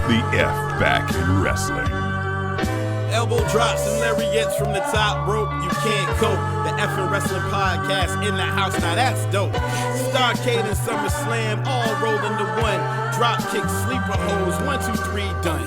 the F back in wrestling. Elbow drops and lariats from the top rope. You can't cope. The Effin' Wrestling Podcast in the house. Now that's dope. Starcade and SummerSlam all rolled into one. Drop kick, sleeper holes. 1, 2, 3, done.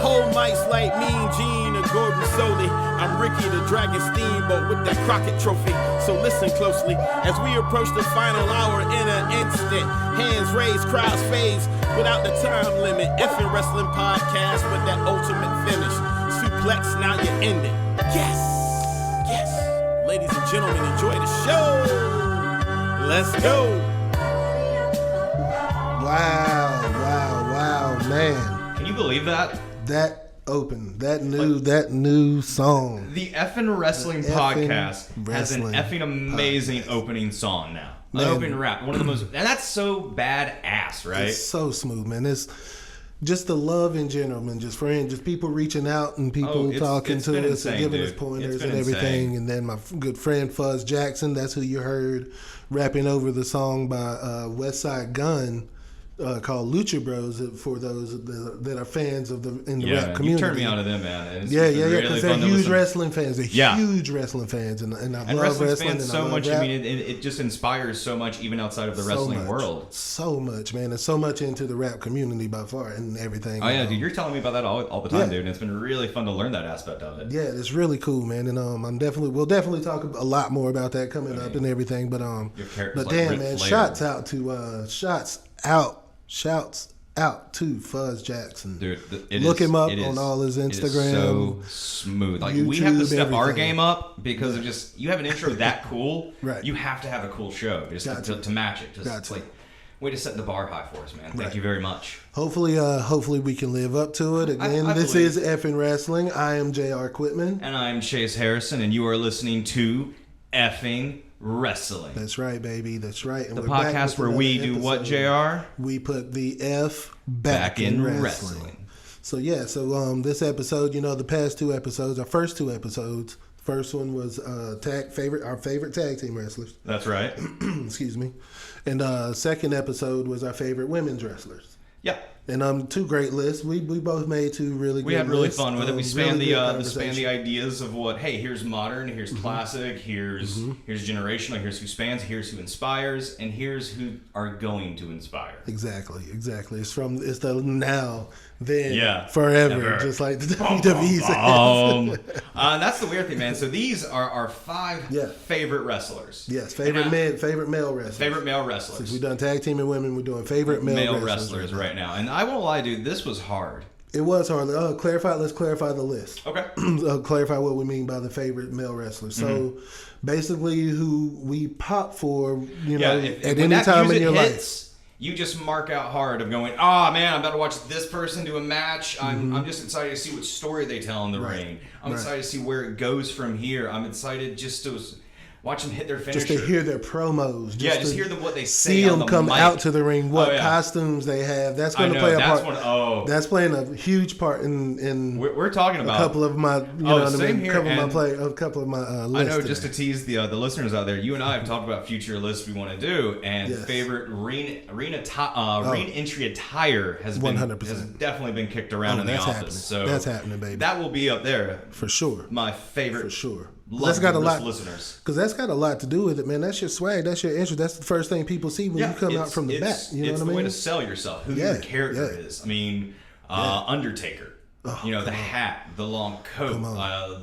Whole mics like Mean Gene or Gordon Soley. I'm Ricky the Dragon Steamboat with that Crockett trophy. So listen closely as we approach the final hour in an instant. Hands raised, crowds phase without the time limit. Effin' Wrestling Podcast with that ultimate finish. Suplex, now you end it. Yes, yes. Ladies and gentlemen, enjoy the show. Let's go. Wow, man. Can you believe that? That opened, that new song. The Effin' Wrestling Podcast has an effing amazing opening song now. An opening rap. One of the most, and that's so badass, right? It's so smooth, man. It's just the love in general, man. Just friends, just people reaching out and people talking to us insane, and giving dude. us pointers and everything. And then my good friend Fuzz Jaxx, that's who you heard rapping over the song by West Side Gun. Called Lucha Bros for those that are fans of the rap community. You turned me on to them, man. And because really they're huge wrestling fans. They're huge wrestling fans, and I love wrestling. Fans so much. Rap. I mean, it just inspires so much, even outside of the wrestling world. So much, man. There's so much into the rap community by far, and everything. Oh yeah, dude, you're telling me about that all the time, dude. And it's been really fun to learn that aspect of it. Yeah, it's really cool, man. And we'll definitely talk a lot more about that coming up and everything. But damn, man, shouts out to Fuzz Jaxx. Dude, look him up on all his Instagram. It is so smooth. Like YouTube, we have to step our game up because of just you have an intro that cool. Right. You have to have a cool show just to match it. Just like way to set the bar high for us, man. Thank you very much. Hopefully we can live up to it. Again, this is Effin' Wrestling. I am J.R. Quitman. And I'm Chase Harrison, and you are listening to Effing Wrestling. That's right, baby. That's right. And the podcast where we do what, JR? We put the F back in wrestling. So this episode, the past two episodes, our first two episodes, first one was our favorite tag team wrestlers. That's right. Excuse me. And second episode was our favorite women's wrestlers. Yeah. And two great lists. We both made two really good lists. We had really fun with it. We spanned the ideas of what, hey, here's modern, here's classic, here's generational, here's who spans, here's who inspires, and here's who are going to inspire. Exactly. It's the now, then, forever, ever. Just like the WWE says. That's the weird thing, man. So these are our five favorite wrestlers. Yes, favorite male wrestlers. Favorite male wrestlers. Since we've done tag team and women, we're doing favorite male wrestlers right now. And I won't lie, dude, this was hard. It was hard. Let's clarify the list. Okay. Clarify what we mean by the favorite male wrestlers. So basically who we pop for, at any time in your life. You just mark out hard of going, man, I'm about to watch this person do a match. I'm just excited to see what story they tell in the ring. I'm excited to see where it goes from here. I'm excited just to watch them hit their finisher. Just to hear their promos. Just hear what they say see on them come mic. Out to the ring, what costumes they have. That's going to play a part. That's playing a huge part in we're talking about a couple of my, same here. A couple of my lists. I know, just to tease the listeners out there, you and I have talked about future lists we want to do, and favorite ring entry attire has 100% definitely been kicked around in the office. Happening. So that's happening, baby. That will be up there for sure. My favorite for sure. That's got a lot, listeners. Because that's got a lot to do with it, man. That's your swag. That's your interest. That's the first thing people see when you come out from the back. You know what I mean? It's the way to sell yourself. Who your character is. I mean, Undertaker. The hat, the long coat,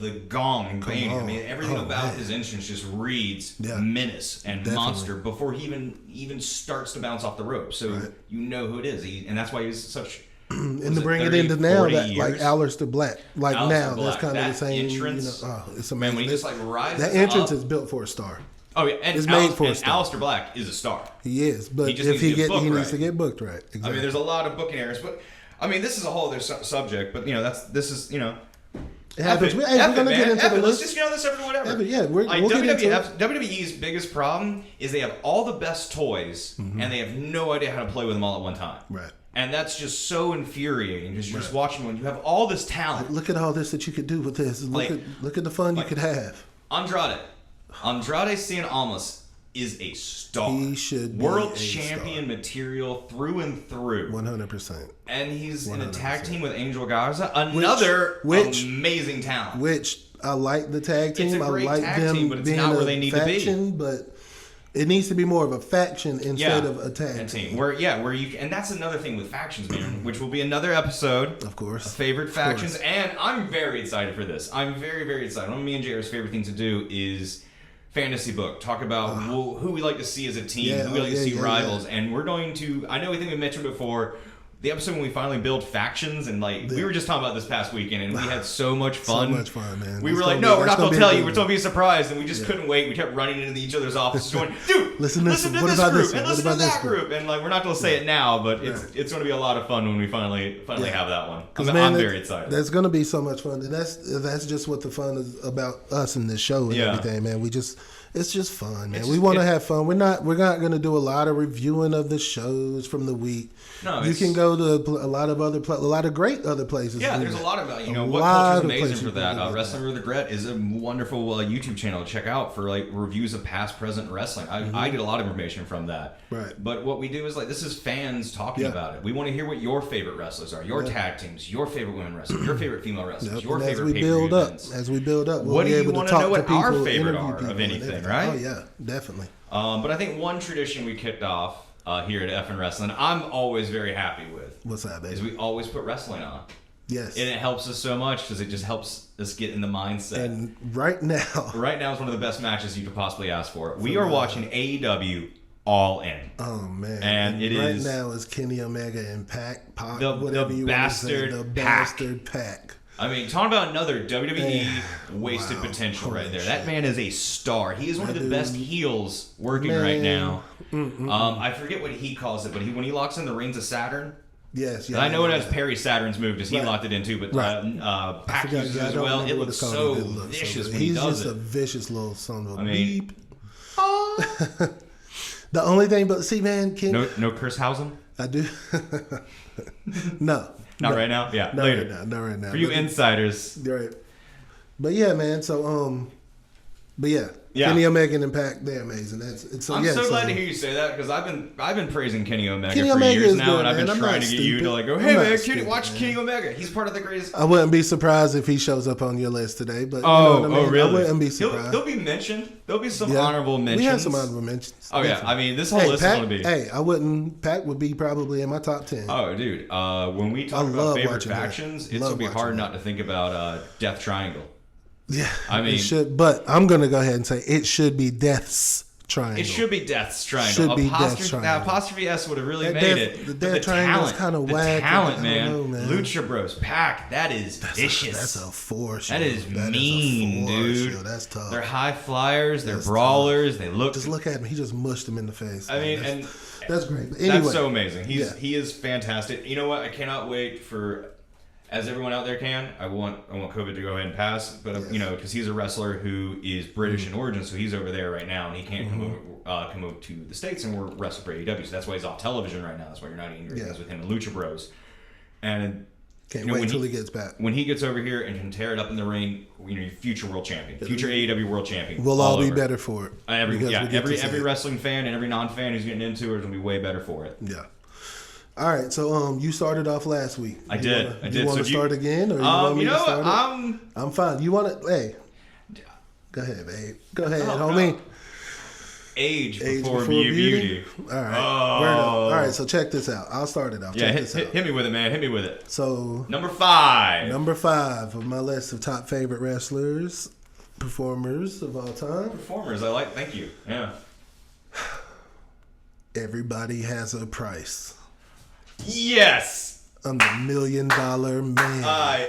the gong, bang. I mean, everything about his entrance just reads menace and monster before he even starts to bounce off the rope. So you know who it is, and that's why he's such. And to bring it into now, that like Aleister Black, that's kind of the same entrance. It's amazing. Man, when he just rises that entrance up, is built for a star. Oh yeah, and it's made for a star. Aleister Black is a star. He is, but if he needs to get booked right. Exactly. I mean, there's a lot of booking errors, but I mean, this is a whole other subject. But this is. It happens. We're going to get into the list. Let's just this every whatever. We'll get into it. WWE's biggest problem is they have all the best toys and they have no idea how to play with them all at one time. Right. And that's just so infuriating because you're just watching when you have all this talent. Look at all this that you could do with this. Look at the fun you could have. Andrade Cien Almas is a star. He should be world a champion star. Material through and through. 100%. And he's 100%. in a tag team with Angel Garza, another amazing talent. Which I like the tag team. It's a great I like tag them team, but it's being not where a they need faction, to be. But it needs to be more of a faction instead of a tag team. Where you and that's another thing with factions, man, which will be another episode. Of course. Of favorite factions, and I'm very excited for this. I'm very, very excited. One of me and JR's favorite thing to do is fantasy book. Talk about who we like to see as a team, who we like to see rivals, and we're going to. I think we mentioned before. The episode when we finally build factions, and we were just talking about this past weekend, and we had so much fun. So much fun, man. We were like, no, we're not going to tell you. We're going to be surprised, and we just couldn't wait. We kept running into each other's offices going, dude, listen to this group, and listen to that group. And we're not going to say it now, but it's going to be a lot of fun when we finally have that one. I'm very excited. That's going to be so much fun. And that's just what the fun is about us in this show and everything, man. It's just fun, man. We want to have fun. We're not going to do a lot of reviewing of the shows from the week. No, you can go to a lot of great other places. Yeah, there's a lot of what culture is amazing for that. Wrestling with Regret is a wonderful YouTube channel to check out for reviews of past, present wrestling. I get a lot of information from that. Right. But what we do is this is fans talking about it. We want to hear what your favorite wrestlers are, your tag teams, your favorite women wrestlers, your favorite female wrestlers, your favorite pay-per-view events. As we build up, what do you want to know what our favorite are of anything, right? Oh yeah, definitely. But I think one tradition we kicked off here at FN Wrestling, I'm always very happy with. What's that, baby? Is we always put wrestling on. Yes. And it helps us so much because it just helps us get in the mindset. And right now is one of the best matches you could possibly ask for. We are watching AEW All In. Oh man! And right now is Kenny Omega and Pac, the bastard Pac. I mean, talking about another WWE wasted potential right there. Shit. That man is a star. He is one of the best heels working right now. I forget what he calls it, but when he locks in the Rings of Saturn. Yes, I know it as Perry Saturn's move because he locked it in too, but Pac uses it as well. It looks so vicious when he does it. He's just a vicious little son of a beep. The only thing, but see, man, Kenny. No Kurshausen? I do. No. Not right now? Yeah, later. Not right now. For you insiders. Right. But yeah, man, so, Kenny Omega and Pac, they're amazing. I'm so glad to hear you say that because I've been praising Kenny Omega for years now, and I've been trying to get you to go, hey man, watch Kenny Omega. He's part of the greatest. I wouldn't be surprised if he shows up on your list today, but really? I wouldn't be surprised. He'll be mentioned. There'll be some honorable mentions. We have some honorable mentions. Oh yeah, I mean this whole list is going to be. Hey, Pac would be probably in my top 10. Oh dude, when we talk about favorite factions, it's going to be hard not to think about Death Triangle. Yeah, I mean, it should, but I'm gonna go ahead and say it should be Death's Triangle. It should be Death's Triangle. Should be Death's Triangle. Now, apostrophe S would have really made it. The Death Triangle is kind of whack. Talent, man. Lucha Bros, Pac, that is vicious. That's a force. That is mean, dude. That's tough. They're high flyers. They're brawlers. They look. Just look at him. He just mushed him in the face. I mean, and that's great. But anyway, that's so amazing. He is fantastic. You know what? I cannot wait for. As everyone out there can, I want COVID to go ahead and pass, but because he's a wrestler who is British in origin, so he's over there right now, and he can't come over to the States and we're wrestling for AEW, so that's why he's off television right now. That's why you're not eating your things with him and Lucha Bros. And can't wait until he gets back. When he gets over here and can tear it up in the ring, future world champion, future AEW world champion. We'll all be better for it. Every wrestling fan and every non-fan who's getting into it is gonna be way better for it. Yeah. All right, so you started off last week. I did. You want to start again, or you want me to start? I'm fine. You want to? Hey, go ahead, babe. Go ahead, homie. Age before beauty. All right. All right. So check this out. I'll start it off. Hit me with it, man. Hit me with it. So number 5 of my list of top favorite wrestlers, performers of all time. Performers, thank you. Yeah. Everybody has a price. Yes. I'm the $1 Million Man.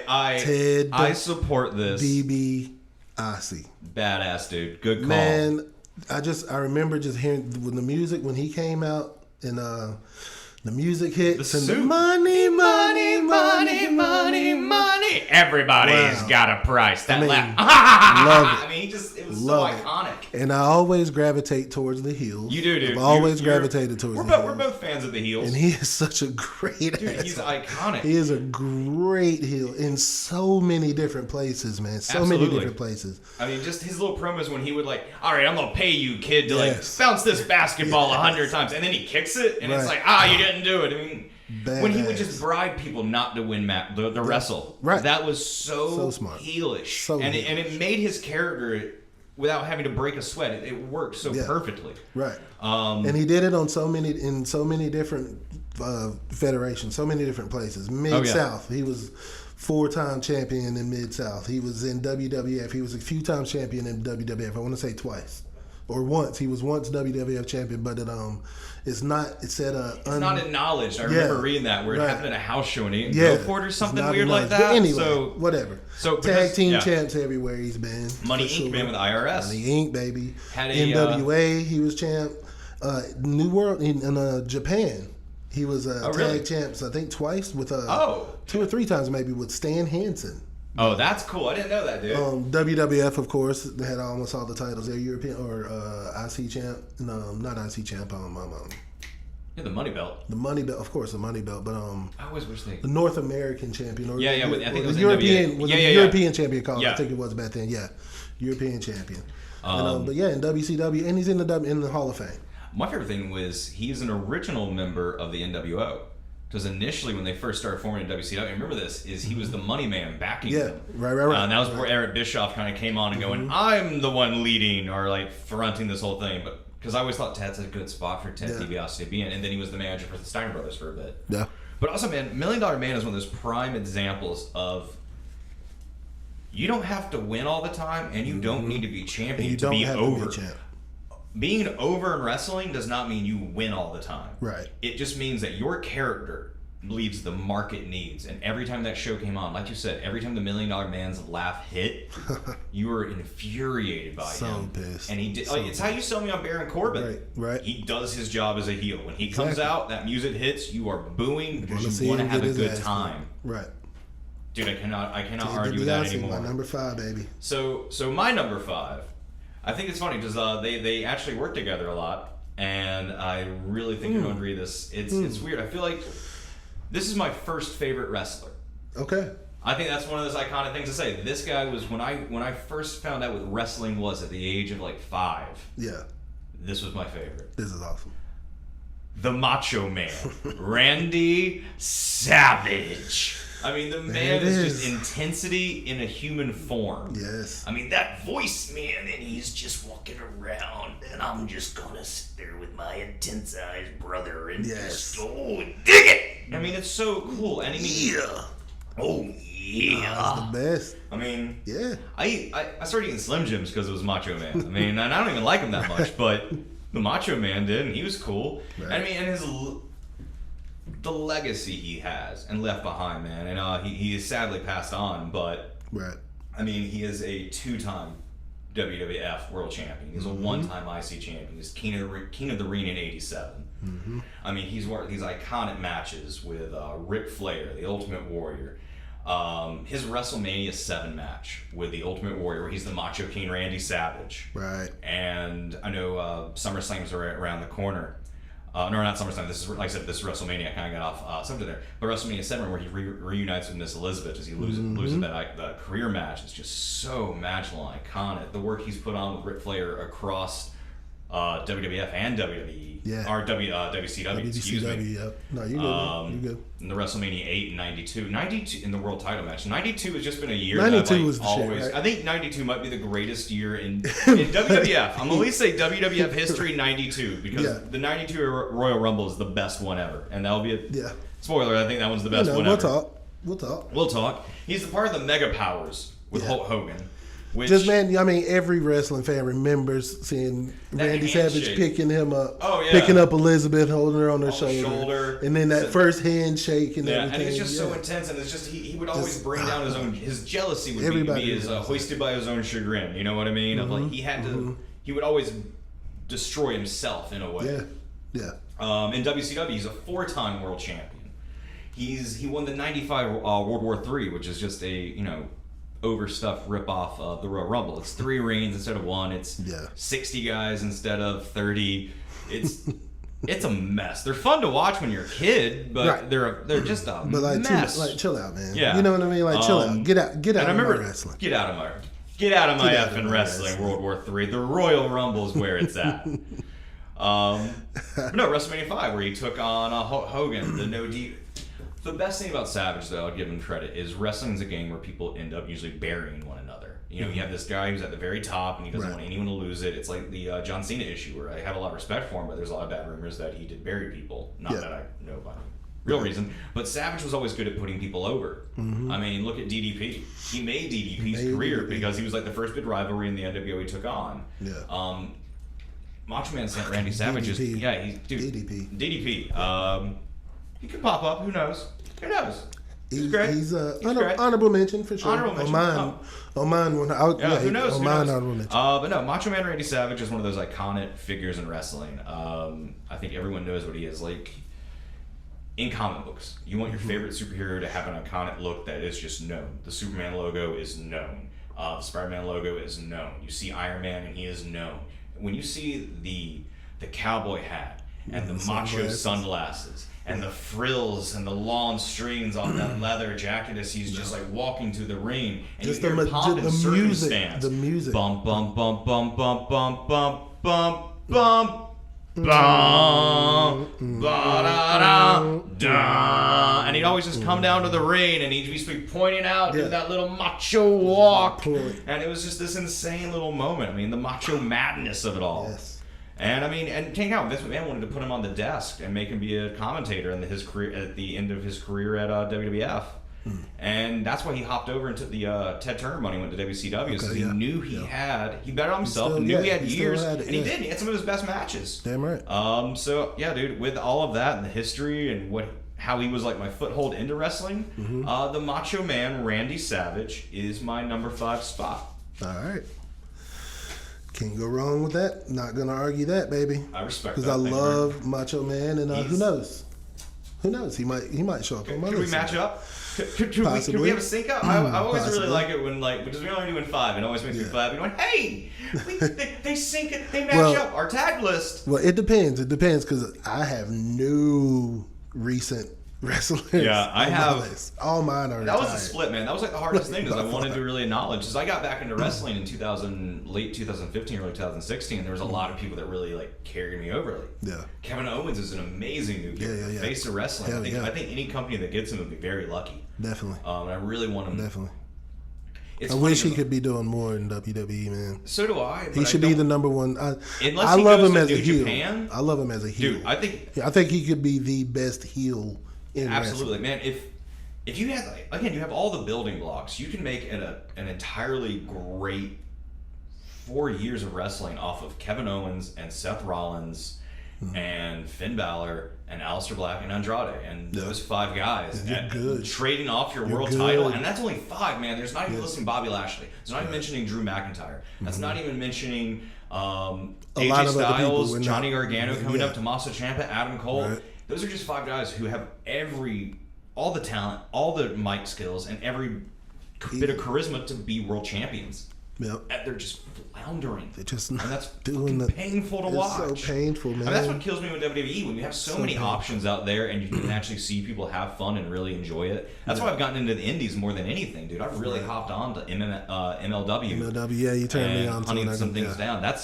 I support this. DiBiase. Badass dude. Good call. Man, I remember just hearing when he came out and the music hits and the money. Everybody's got a price. That love it. mean, it was so iconic. And I always gravitate towards the heels. You do, dude. I've always gravitated towards the heels. We're both fans of the heels. And he is such a great dude, he's iconic. He is a great heel in so many different places, man. So many different places. I mean, just his little promos when he would like, all right, I'm going to pay you, kid, to like bounce this basketball 100 times. And then he kicks it, and it's like, you didn't do it. I mean, when he would just bribe people not to win the wrestle. Right. That was so smart. Heelish. And it made his character, without having to break a sweat, it worked so perfectly. Right. And he did it on so many different federations, so many different places. Mid-South, he was 4-time champion in Mid-South. He was in WWF. He was a few times champion in WWF. I want to say twice. Or once. He was once WWF champion, but it's not. It said it's not acknowledged. I remember reading that where it happened at a house show in Gulfport or something weird like that. But anyway, whatever. So tag team champs everywhere he's been. Money Inc. man with IRS. Money Inc. baby. Had a NWA. He was champ. New World in Japan. He was tag champs. I think twice with 2 or 3 times maybe with Stan Hansen. Oh, that's cool. I didn't know that, dude. WWF, of course, they had almost all the titles. They're European or IC champ. No, not IC champ. The money belt. The money belt, of course, the money belt. But I always wish they. The North American champion. Or I think it was European. Was European champion called? I think it was back then. Yeah, European champion. But yeah, in WCW, and he's in the Hall of Fame. My favorite thing was he's an original member of the NWO. Because initially, when they first started forming in WCW, remember this, is he was the money man backing them. Right. And that was where Eric Bischoff kind of came on and going, I'm the one leading or like fronting this whole thing. But because I always thought Ted's a good spot for Ted DiBiase to be in. And then he was the manager for the Steiner Brothers for a bit. Yeah. But also, man, $1 Million Man is one of those prime examples of you don't have to win all the time and you don't need to be champion to be over. Being over in wrestling does not mean you win all the time. Right. It just means that your character leaves the market needs. And every time that show came on, like you said, every time the $1 Million Man's laugh hit, you were infuriated by him. So pissed. And he did. It's how you sell me on Baron Corbin. Right. He does his job as a heel. When he comes out, that music hits, you are booing because you want to have a good time. Right. Dude, I cannot argue with that anymore. My number 5, baby. So my number 5. I think it's funny because they actually work together a lot, and I really think you're going to read this. It's weird. I feel like this is my first favorite wrestler. Okay. I think that's one of those iconic things to say. This guy was when I first found out what wrestling was at the age of like 5. Yeah. This was my favorite. This is awesome. The Macho Man, Randy Savage. I mean, the man is just intensity in a human form. Yes. I mean, that voice, man, and he's just walking around, and I'm just going to sit there with my intense-eyed brother and just, dig it! I mean, it's so cool. And I mean, That's the best. I mean, I started eating Slim Jims because it was Macho Man. I mean, and I don't even like him that much, but the Macho Man did, and he was cool. Right. I mean, and the legacy he has and left behind, man, and he has sadly passed on, but I mean, he is a 2-time WWF World Champion. He's a 1-time IC Champion. He's King of the Ring in '87. I mean, he's worked these iconic matches with Ric Flair, the Ultimate Warrior. His WrestleMania 7 match with the Ultimate Warrior, where he's the Macho King Randy Savage. Right. And I know SummerSlam's around the corner. No, not SummerSlam. This is, like I said, this is WrestleMania. I kind of got off something there. But WrestleMania 7, where he reunites with Miss Elizabeth as he loses that career match, is just so magical and iconic. The work he's put on with Ric Flair across WWF and WWE, or WCW, excuse me. Yep. No, you good. You good. In the WrestleMania 8 and 92 in the world title match. 92 has just been a year. 92 was the always. Shit, right? I think 92 might be the greatest year in WWF. I'm gonna at least say WWF history 92 because the 92 Royal Rumble is the best one ever, and that'll be a spoiler. I think that one's the best one ever. We'll talk. He's the part of the Mega Powers with Hulk Hogan. Just, man, I mean, every wrestling fan remembers seeing Randy Savage picking him up, picking up Elizabeth, holding her on her shoulder, and then that first handshake and everything. And it's just so intense, and it's just he would always bring down his jealousy would be hoisted by his own chagrin. You know what I mean? Of like he would always destroy himself in a way. Yeah. In WCW, he's a 4-time world champion. He won the '95 World War III, which is just a overstuffed ripoff of the Royal Rumble. It's 3 reigns instead of 1. It's 60 guys instead of 30. It's a mess. They're fun to watch when you're a kid, but they're just a mess. Chill out, man. Yeah. You know what I mean? Like, chill out. Get out of my wrestling. Get out of my effing wrestling. World War III. The Royal Rumble is where it's at. But no, WrestleMania 5, where he took on Hogan. The best thing about Savage, though, I'll give him credit, is wrestling's a game where people end up usually burying one another. You know, you have this guy who's at the very top, and he doesn't want anyone to lose it. It's like the John Cena issue, where I had a lot of respect for him, but there's a lot of bad rumors that he did bury people. Not that I know by real reason. But Savage was always good at putting people over. Mm-hmm. I mean, look at DDP. He made DDP's career because he was like the first big rivalry in the NWO he took on. Yeah. Macho Man sent Randy Savage. DDP. He could pop up. Who knows? He's great. He's honorable mention for sure. Honorable mention. On mine. Who knows? Honorable mention. But no, Macho Man Randy Savage is one of those iconic figures in wrestling. I think everyone knows what he is like. In comic books, you want your favorite superhero to have an iconic look that is just known. The Superman logo is known. The Spider-Man logo is known. You see Iron Man and he is known. When you see the cowboy hat and the macho sunglasses and the frills and the long strings on that leather jacket as he's just like walking to the ring, and just you hear pomp and circumstance. The music. Bump, bump, bump, bump, bump, bump, bump, bump, bump. And he'd always just come down to the ring and he'd just be pointing out, do that little macho walk. And it was just this insane little moment. I mean, the macho madness of it all. Yes. And I mean, and King out, Vince McMahon wanted to put him on the desk and make him be a commentator in his career at the end of his career at WWF. And that's why he hopped over and took the Ted Turner money, went to WCW, because he knew he bet on himself, knew he had years, and he did. He had some of his best matches. Damn right. So yeah, dude, with all of that and the history and how he was like my foothold into wrestling, the Macho Man Randy Savage is my number 5 spot. All right. Can't go wrong with that. Not gonna argue that, baby. I respect that. Because I love Macho Man, and who knows? Who knows? He might show up on my list. Could we match up? Could we have a sync up? I always really like it when, like, because we're only doing 5, it always makes me glad. We're going, hey, they sync it, they match up our tag list. Well, it depends. It depends, because I have no recent wrestlers. Yeah, I have. All mine are. That was a split, man. That was like the hardest thing, because I wanted to really acknowledge. Because I got back into wrestling in late 2015, early 2016. There was a lot of people that really like carried me over. Like, Kevin Owens is an amazing new face of wrestling. I think any company that gets him would be very lucky. Definitely. And I really want him. Definitely. I wish he could be doing more in WWE, man. So do I. He should be the number one. I love him as a heel. I love him as a heel. Dude, I think he could be the best heel in absolutely, wrestling. Man. If you had, again, you have all the building blocks, you can make an entirely great 4 years of wrestling off of Kevin Owens and Seth Rollins and Finn Balor and Aleister Black and Andrade and those 5 guys and trading off your world title, and that's only 5, man. There's not even listing Bobby Lashley. There's not even mentioning Drew McIntyre. That's not even mentioning AJ Styles, Johnny Gargano coming up, Tommaso Ciampa, Adam Cole. Right. Those are just 5 guys who have all the talent, all the mic skills, and every bit of charisma to be world champions. Yep. And they're just floundering. They're just and that's doing painful to watch. It's so painful, man. I mean, that's what kills me with WWE, when you have so many options out there and you can actually see people have fun and really enjoy it. That's why I've gotten into the indies more than anything, dude. I've really hopped on to MLW. MLW, yeah, you turned me on to hunting some things down. I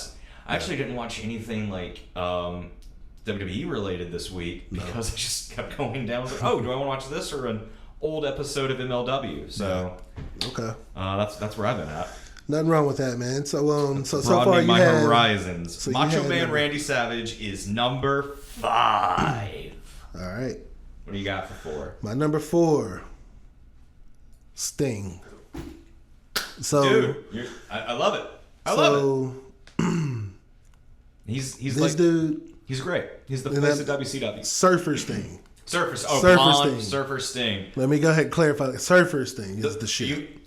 actually didn't watch anything like WWE related this week because I just kept going down. Like, oh, do I want to watch this or an old episode of MLW? So, okay, that's where I've been at. Nothing wrong with that, man. So far you my horizons. So Macho Man Randy Savage is number 5. All right. What do you got for 4? My number 4, Sting. So, dude, I love it. I love it. He's this like, dude. He's great. He's the face of WCW. Surfer Sting. Surfer Sting. Let me go ahead and clarify. Surfer Sting is the shit.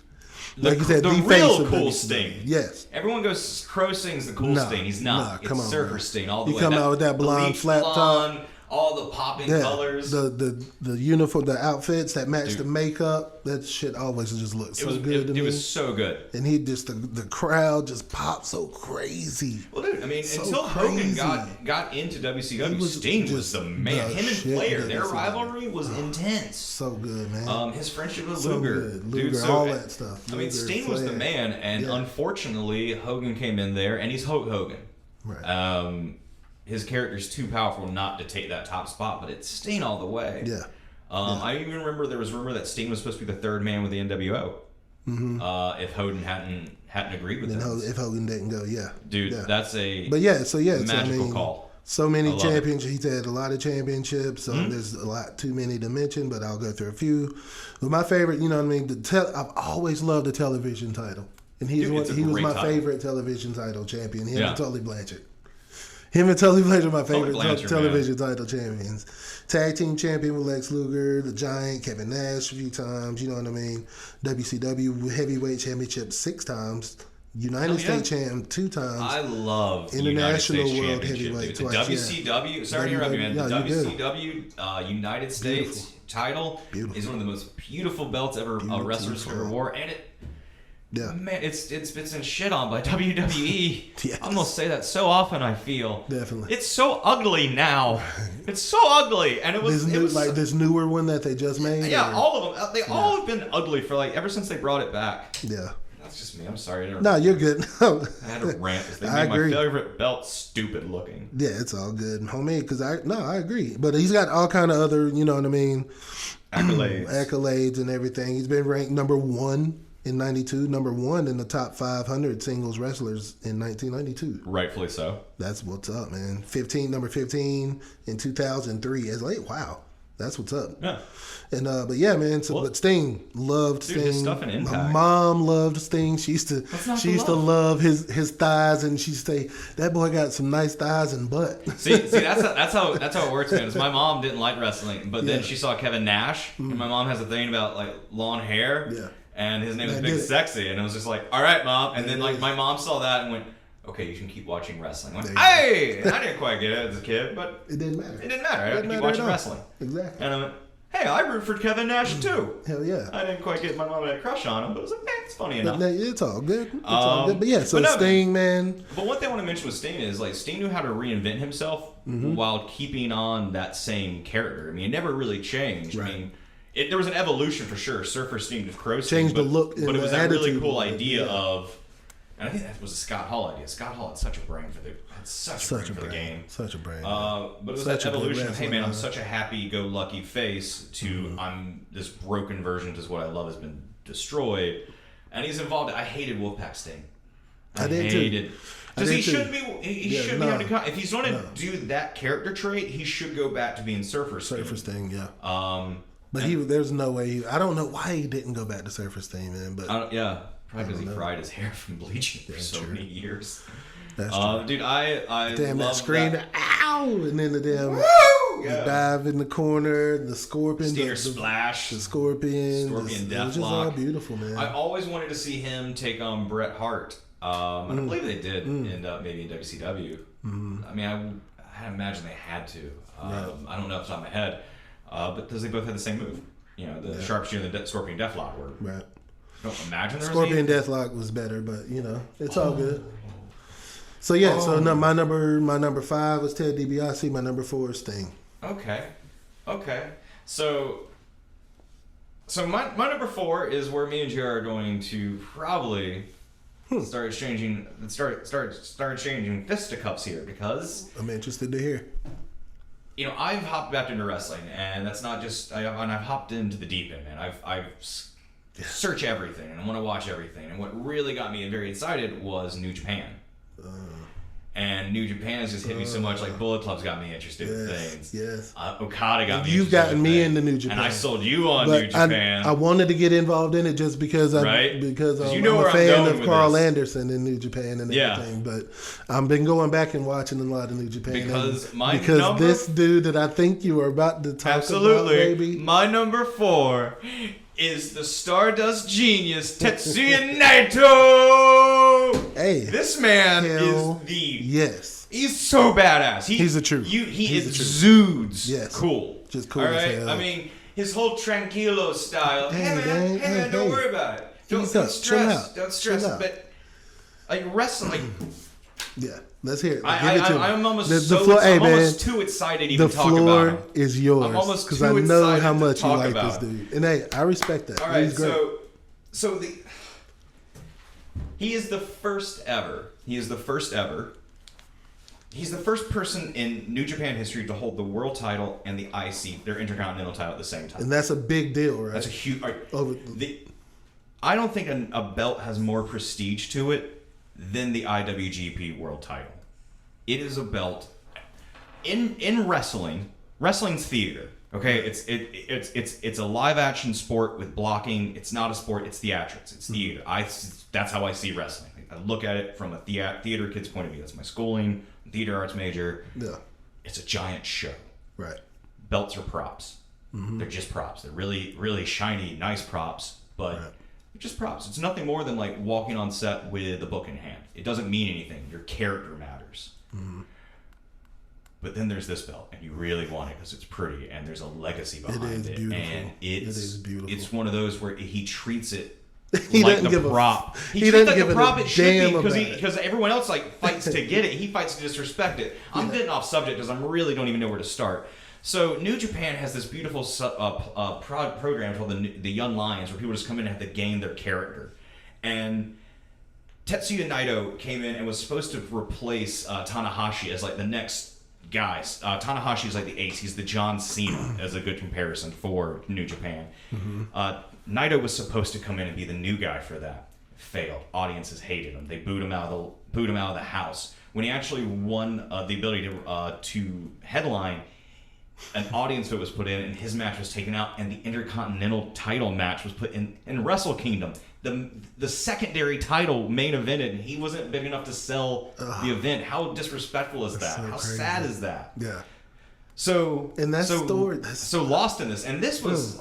Like you said, the real cool Sting. Yes. Everyone goes, Crow Sting's the cool Sting. He's not. Come it's on, Surfer man. Sting all the way. You come out with that blonde flat top. all the popping colors. The uniform, the outfits that match the makeup. That shit always just looks so good to me. It was so good. And he just the crowd just popped so crazy. Well, dude, I mean, so until Hogan got into WCW, Sting was the man. Him and Flair, their rivalry was intense. So good, man. His friendship with Luger, dude, all that stuff. I mean, Sting was the man, and unfortunately, Hogan came in there, and he's Hulk Hogan. Right. His character's too powerful not to take that top spot, but it's Sting all the way. Yeah. I even remember there was rumor that Sting was supposed to be the third man with the NWO. Mm-hmm. If Hogan hadn't agreed with him. If Hogan didn't go, dude, that's a magical call. So many championships. He's had a lot of championships. There's a lot too many to mention, but I'll go through a few. But my favorite, you know what I mean. I've always loved the television title, and he was my favorite television title champion. Him and Tully Blanchard. Him and Tully Blanchard are my favorite television title champions. Tag team champion with Lex Luger, the Giant, Kevin Nash a few times, you know what I mean? WCW heavyweight championship 6 times. United States champ 2 times. I love International United World States Heavyweight the twice. WCW, sorry to interrupt you, man. The WCW United States title is one of the most beautiful belts ever a wrestler's ever wore, and man, it's been shit on by WWE. Yes. I'm gonna say that so often. I feel definitely it's so ugly now. It's so ugly, and it was this newer one that they just made. Yeah, all of them. They all have been ugly for ever since they brought it back. Yeah. That's just me. I'm sorry. No, you're good. I had to rant. They made my favorite belt stupid looking. Yeah, it's all good, homie. Because I agree. But he's got all kind of other, you know what I mean, accolades and everything. He's been ranked number 1 in '92, number 1 in the top 500 singles wrestlers in 1992. Rightfully so. That's what's up, man. Number 15 in 2003. It's like, wow. That's what's up. Yeah. And but yeah, man. So, but Sting loved Sting. His stuff in Impact. My mom loved Sting. She used to love his thighs, and she used to say that boy got some nice thighs and butt. See, that's how it works, man. My mom didn't like wrestling, but then she saw Kevin Nash, and my mom has a thing about like long hair. Yeah. And his name is Big Sexy, and it was just like, all right, mom. And then like my mom saw that and went, okay, you can keep watching wrestling. I went, hey! And I didn't quite get it as a kid, but it didn't matter. It didn't matter. I had to keep watching wrestling. Exactly. And I went, hey, I root for Kevin Nash too. Hell yeah. I didn't quite get my mom had a crush on him, but it was like, it's funny enough. It's all good. It's all good. But yeah, so Sting, man. But one thing I want to mention with Sting is like Sting knew how to reinvent himself while keeping on that same character. I mean, it never really changed. Right. I mean, there was an evolution for sure. Surfer Sting to Crow Sting. Changed the look, but it was that really cool idea of. And I think that was a Scott Hall idea. Scott Hall had such a brain for the game. Such a brain. But it was that evolution of, hey man, I'm such a happy-go-lucky face to I'm this broken version to what I love has been destroyed. And he's involved. I hated Wolfpack Sting. I did hated. Because he should be. He should be able to. If he's going to do that character trait, he should go back to being Surfer Sting. Surfer Sting, yeah. But there's no way. I don't know why he didn't go back to Surfer Sting, man. But probably because he fried his hair from bleaching for so many years. That's true. Dude, I damn love that scream, ow, and then the damn dive in the corner, the scorpion, Steiner splash, the scorpion deathlock. It was just all beautiful, man. I always wanted to see him take on Bret Hart. And I believe they did end up maybe in WCW. I mean, I imagine they had to. I don't know off the top of my head, but because they both had the same move. You know, the sharpshooter and the scorpion deathlock were. Right. Don't imagine there Scorpion Deathlock was better, but you know, it's all good. So yeah, so my number 5 was Ted DiBiase. My number 4 is Sting. Okay. So my number 4 is where me and JR are going to probably start exchanging fisticuffs here because I'm interested to hear. You know, I've hopped back into wrestling, and that's not just I've hopped into the deep end, man. I've search everything and I want to watch everything. And what really got me very excited was New Japan. And New Japan has just hit me so much. Like Bullet Club's got me interested in things. Yes. Okada got me. You've gotten me into New Japan, and I sold you on New Japan. I wanted to get involved in it just because I'm a fan of Carl Anderson in New Japan and everything. But I've been going back and watching a lot of New Japan because this dude that I think you are about to talk about, baby. My number 4 is the Stardust genius Tetsuya Naito. Hey, this man is the He's so badass. He's the truth. He exudes cool. Just cool. All right. As hell. I mean, his whole tranquilo style. Hey man, don't worry about it. Don't stress. Don't stress. But like wrestling. Yeah. Let's hear it. I'm almost almost too excited to even talk about him. The floor is yours. I'm almost because too I know excited how to much you talk like about this dude. And hey, I respect that. All right, he's great. He is the first ever. He's the first person in New Japan history to hold the world title and the IC, their Intercontinental title, at the same time. And that's a big deal, right? That's a huge. I don't think a belt has more prestige to it than the IWGP World Title. It is a belt in wrestling. Wrestling's theater. Okay, it's a live action sport with blocking. It's not a sport. It's theatrics. It's theater. That's how I see wrestling. I look at it from a theater kid's point of view. That's my schooling. Theater arts major. Yeah, it's a giant show. Right. Belts are props. Mm-hmm. They're just props. They're really, really shiny, nice props, but they're just props. It's nothing more than like walking on set with a book in hand. It doesn't mean anything. Your character matters. Mm-hmm. But then there's this belt, and you really want it because it's pretty, and there's a legacy behind it. It is beautiful. And it is beautiful. It's one of those where he treats it like the prop. He treats it like the prop it should be because everyone else like fights to get it. He fights to disrespect it. I'm getting off subject because I really don't even know where to start. So New Japan has this beautiful program called the Young Lions, where people just come in and have to gain their character. And Tetsuya Naito came in and was supposed to replace Tanahashi as like the next guy. Tanahashi is like the ace. He's the John Cena as a good comparison for New Japan. Mm-hmm. Naito was supposed to come in and be the new guy for that. Failed. Audiences hated him. They booed him out of the house. When he actually won the ability to headline, an audience vote was put in, and his match was taken out, and the Intercontinental title match was put in Wrestle Kingdom. The secondary title main evented, and he wasn't big enough to sell the event. How disrespectful is that? How sad is that? Yeah. So and that's so lost in this, and this was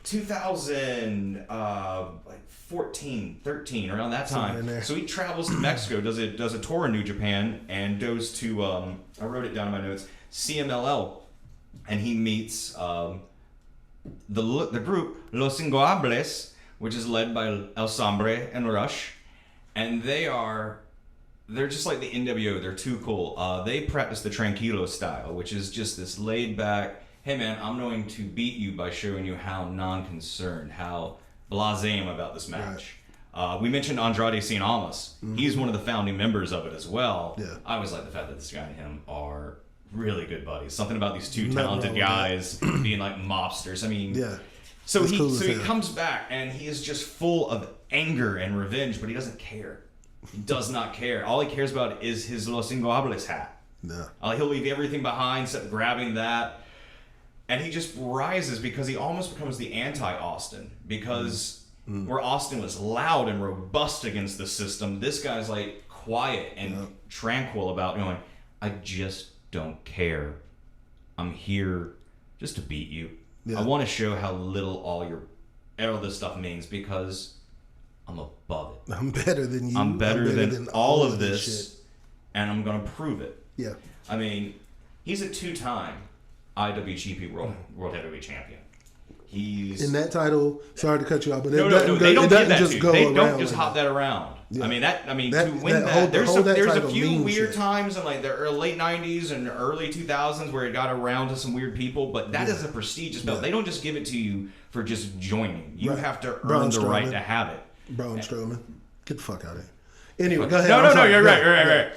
2014, 13, around that time. So he travels to Mexico, does a tour in New Japan, and goes to I wrote it down in my notes, CMLL, and he meets the group Los Ingoables, which is led by El Sombre and Rush, and they're just like the NWO. They're too cool. They practice the Tranquilo style, which is just this laid back, hey man, I'm going to beat you by showing you how non-concerned, how blasé I'm about this match. Right. We mentioned Andrade Cien Almas. Mm-hmm. He's one of the founding members of it as well. Yeah. I always like the fact that this guy and him are really good buddies. Something about these two talented guys being like mobsters. I mean, so he comes back and he is just full of anger and revenge, but he doesn't care. He does not care. All he cares about is his Los Ingoables hat. Yeah. He'll leave everything behind, except grabbing that. And he just rises because he almost becomes the anti-Austin. Because where Austin was loud and robust against the system, this guy's like quiet and tranquil about going, I just don't care. I'm here just to beat you. Yeah. I want to show how little all this stuff means because I'm above it. I'm better than you. I'm better than all of this shit. And I'm going to prove it. Yeah. I mean, he's a 2-time IWGP World Heavyweight Champion. He's in that title. Sorry to cut you off, but they don't give that to you. They don't just hop that around. Yeah. To win that, there's a few weird times in like the late '90s and early 2000s where it got around to some weird people, but that is a prestigious belt. They don't just give it to you for just joining. You have to earn the right to have it. Braun Strowman, get the fuck out of here. Anyway, go ahead. No, you're right.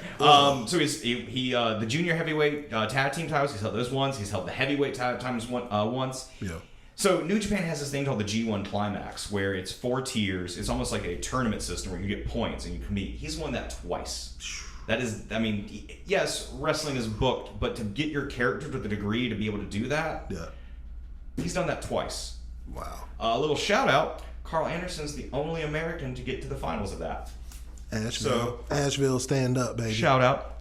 So he's the junior heavyweight tag team titles. He's held those once. He's held the heavyweight titles once. Yeah. So New Japan has this thing called the G1 Climax, where it's 4 tiers. It's almost like a tournament system where you get points and you compete. He's won that twice. That is, I mean, yes, wrestling is booked, but to get your character to the degree to be able to do that, he's done that twice. Wow. A little shout out: Carl Anderson's the only American to get to the finals of that. Asheville, stand up, baby. Shout out.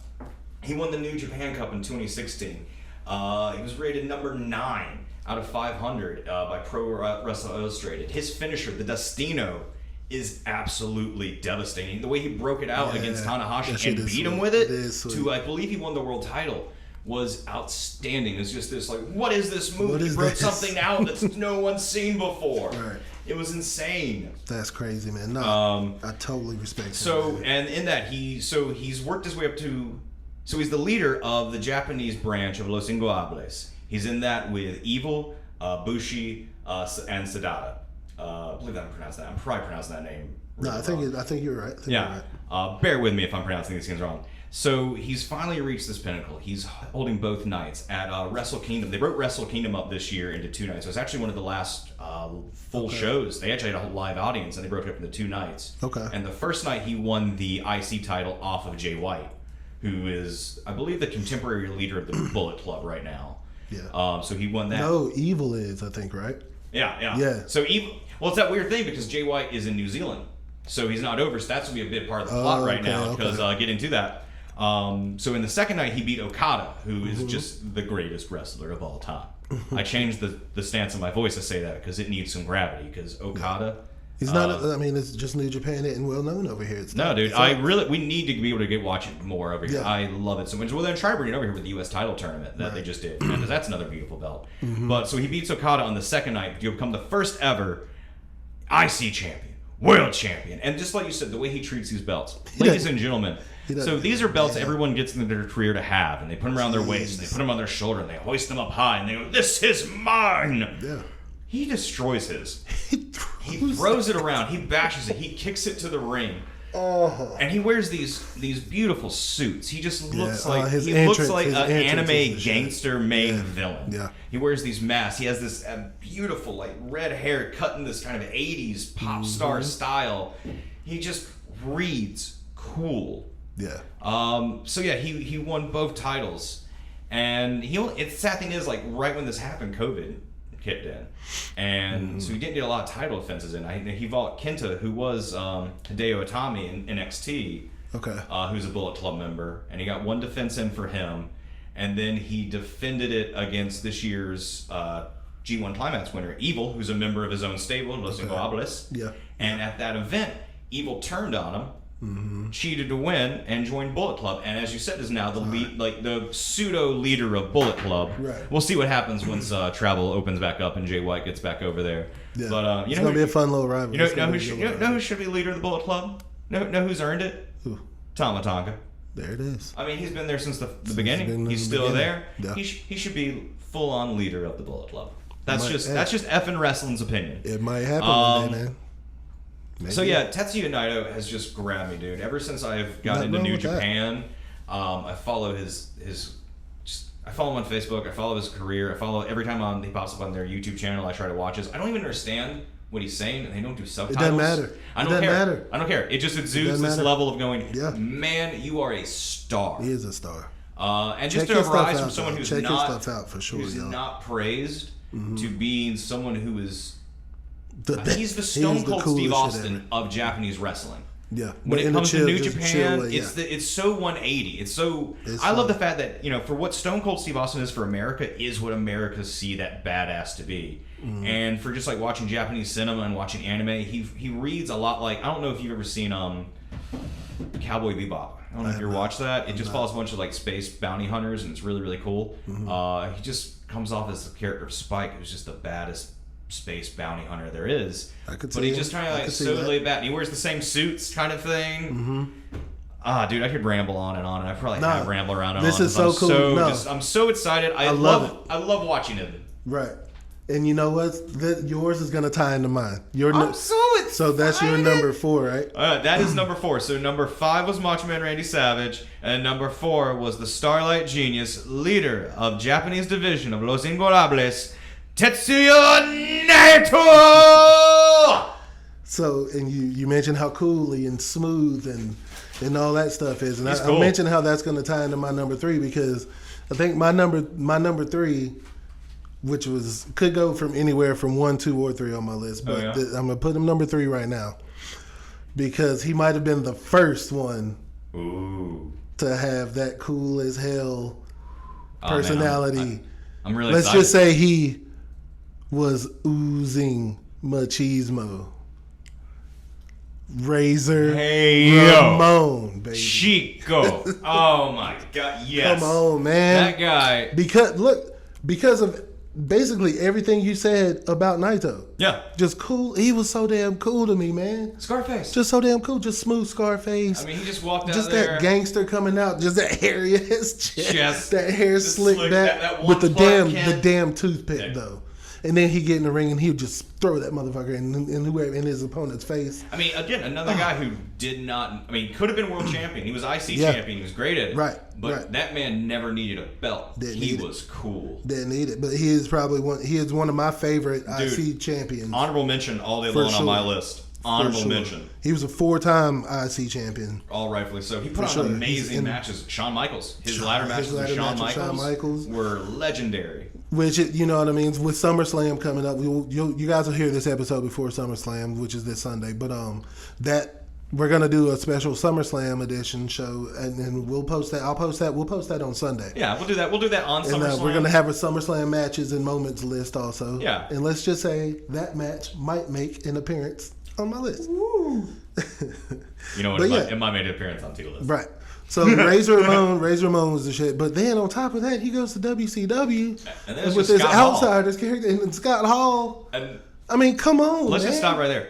He won the New Japan Cup in 2016. He was rated number 9. out of 500 by Pro Wrestling Illustrated. His finisher, the Destino, is absolutely devastating. The way he broke it out against Tanahashi and beat him with it to, I believe he won the world title, was outstanding. It's just this, like, what is this move? He broke something out that's no one's seen before. Right. It was insane. That's crazy, man. No, I totally respect him. So, and in that, he's worked his way up to, so he's the leader of the Japanese branch of Los Ingoables. He's in that with Evil, Bushi, and Sadada. I believe I'm pronouncing that. I'm probably pronouncing that name really wrong. I think you're right. You're right. Bear with me if I'm pronouncing these things wrong. So he's finally reached this pinnacle. He's holding both nights at Wrestle Kingdom. They broke Wrestle Kingdom up this year into 2 nights. So it's actually one of the last full shows. They actually had a whole live audience, and they broke it up into 2 nights. Okay. And the first night, he won the IC title off of Jay White, who is, I believe, the contemporary leader of the Bullet Club right now. Yeah. So he won that. No, Evil is, I think, right? Yeah. So Evil. Well, it's that weird thing because Jay White is in New Zealand, so he's not over. So that's gonna be a big part of the plot right now. Because get into that. So in the second night, he beat Okada, who is just the greatest wrestler of all time. I changed the stance of my voice to say that because it needs some gravity. Because Okada, he's not. I mean, it's just New Japan isn't well known over here. We need to be able to watch it more over here. I love it so much. Well, then try bringing it over here with the U.S. title tournament that they just did, because that's another beautiful belt. But so he beats Okada on the second night to become the first ever IC champion, world champion, and just like you said, the way he treats these belts, ladies and gentlemen. So these are belts everyone gets in their career to have, and they put them around their waist, and they put them on their shoulder, and they hoist them up high, and they go, "This is mine." Yeah. He destroys his. He throws it around. He bashes it. He kicks it to the ring. And he wears these beautiful suits. He just looks like an anime gangster main villain. Yeah. He wears these masks. He has this beautiful like red hair cut in this kind of 80s pop star style. He just reads cool. Yeah. So yeah, he won both titles, and the sad thing is, like, right when this happened, COVID kicked in, and so he didn't get a lot of title defenses in. He fought Kenta, who was Hideo Itami in NXT, who's a Bullet Club member, and he got 1 defense in for him, and then he defended it against this year's G1 Climax winner, Evil, who's a member of his own stable, Los Ingoables. Yeah. And at that event, Evil turned on him. Cheated to win and joined Bullet Club, and as you said, is now the lead, like the pseudo leader of Bullet Club. Right. We'll see what happens once travel opens back up and Jay White gets back over there. Yeah. But it's gonna be a fun little rivalry. You know who should be leader of the Bullet Club? Know who's earned it? Who? Tama Tonga. There it is. I mean, he's been there since the beginning. He's still there. Yeah. He should be full on leader of the Bullet Club. That's just effing wrestling's opinion. It might happen one day, man. Maybe. So yeah, Tetsuya Naito has just grabbed me, dude. Ever since I've gotten into New Japan, I follow I follow him on Facebook. I follow his career. I follow every time he pops up on their YouTube channel. I try to watch his. I don't even understand what he's saying, and they don't do subtitles. It doesn't matter. I don't care. It just exudes this level of going, man, you are a star. He is a star. And just to arise from someone who's his stuff out for sure, who's not praised to being someone who is. He's the Stone Cold Steve Austin of Japanese wrestling. Yeah. When it comes to New Japan, it's so 180. It's so. I love the fact that, for what Stone Cold Steve Austin is for America is what Americans see that badass to be. And for just like watching Japanese cinema and watching anime, he reads a lot like, I don't know if you've ever seen Cowboy Bebop. I don't know if you ever watched that. It just follows a bunch of like space bounty hunters, and it's really, really cool. He just comes off as the character of Spike, who's just the baddest space bounty hunter there is. But he just kind of like so laid back, and he wears the same suits kind of thing. Dude, I could ramble on, and I probably have rambled around and this is so cool. I'm so excited. I love it. I love watching it. Right. And you know what? Yours is going to tie into mine. I'm so excited. So that's your number 4, right? That is number 4. So number 5 was Macho Man Randy Savage, and number 4 was the Starlight Genius, leader of Japanese division of Los Ingoables, Tetsuya Naito! So, and you mentioned how coolly and smooth and all that stuff is. And I mentioned how that's going to tie into my number 3, because I think my number 3, which could go from anywhere from 1, 2, or 3 on my list. But I'm going to put him number 3 right now, because he might have been the first one to have that cool as hell personality. I'm really Let's excited. just say he was oozing machismo. Razor Ramon, baby. Chico. Oh my God, yes. Come on, man. That guy. Because of basically everything you said about Naito. Yeah. Just cool. He was so damn cool to me, man. Scarface. Just so damn cool. Just smooth Scarface. I mean, he just walked out just there. Just that gangster coming out. Just that hairy ass chest. That hair slicked slick, back. that with the damn toothpick, yeah. though. And then he get in the ring and he would just throw that motherfucker in his opponent's face. I mean, again, another guy who did not. I mean, could have been world champion. He was IC champion. He was great at it. Right. But that man never needed a belt. He was cool. Didn't need it. But he is probably one of my favorite IC champions. Honorable mention all day long on my list. Honorable mention. He was a 4-time IC champion. All rightfully so. He put on amazing matches. Shawn Michaels. His ladder matches with Shawn Michaels were legendary. Which, you know what I mean? With SummerSlam coming up, you guys will hear this episode before SummerSlam, which is this Sunday. But that we're gonna do a special SummerSlam edition show, and we'll post that. I'll post that. We'll post that on Sunday. Yeah, we'll do that. We'll do that on SummerSlam. We're gonna have a SummerSlam matches and moments list also. Yeah. And let's just say that match might make an appearance on my list. Woo. You know what? It might make an appearance on two lists. Right. So Razor Ramon was the shit. But then on top of that, he goes to WCW and with his Outsiders character and Scott Hall. And I mean, come on. Let's just stop right there.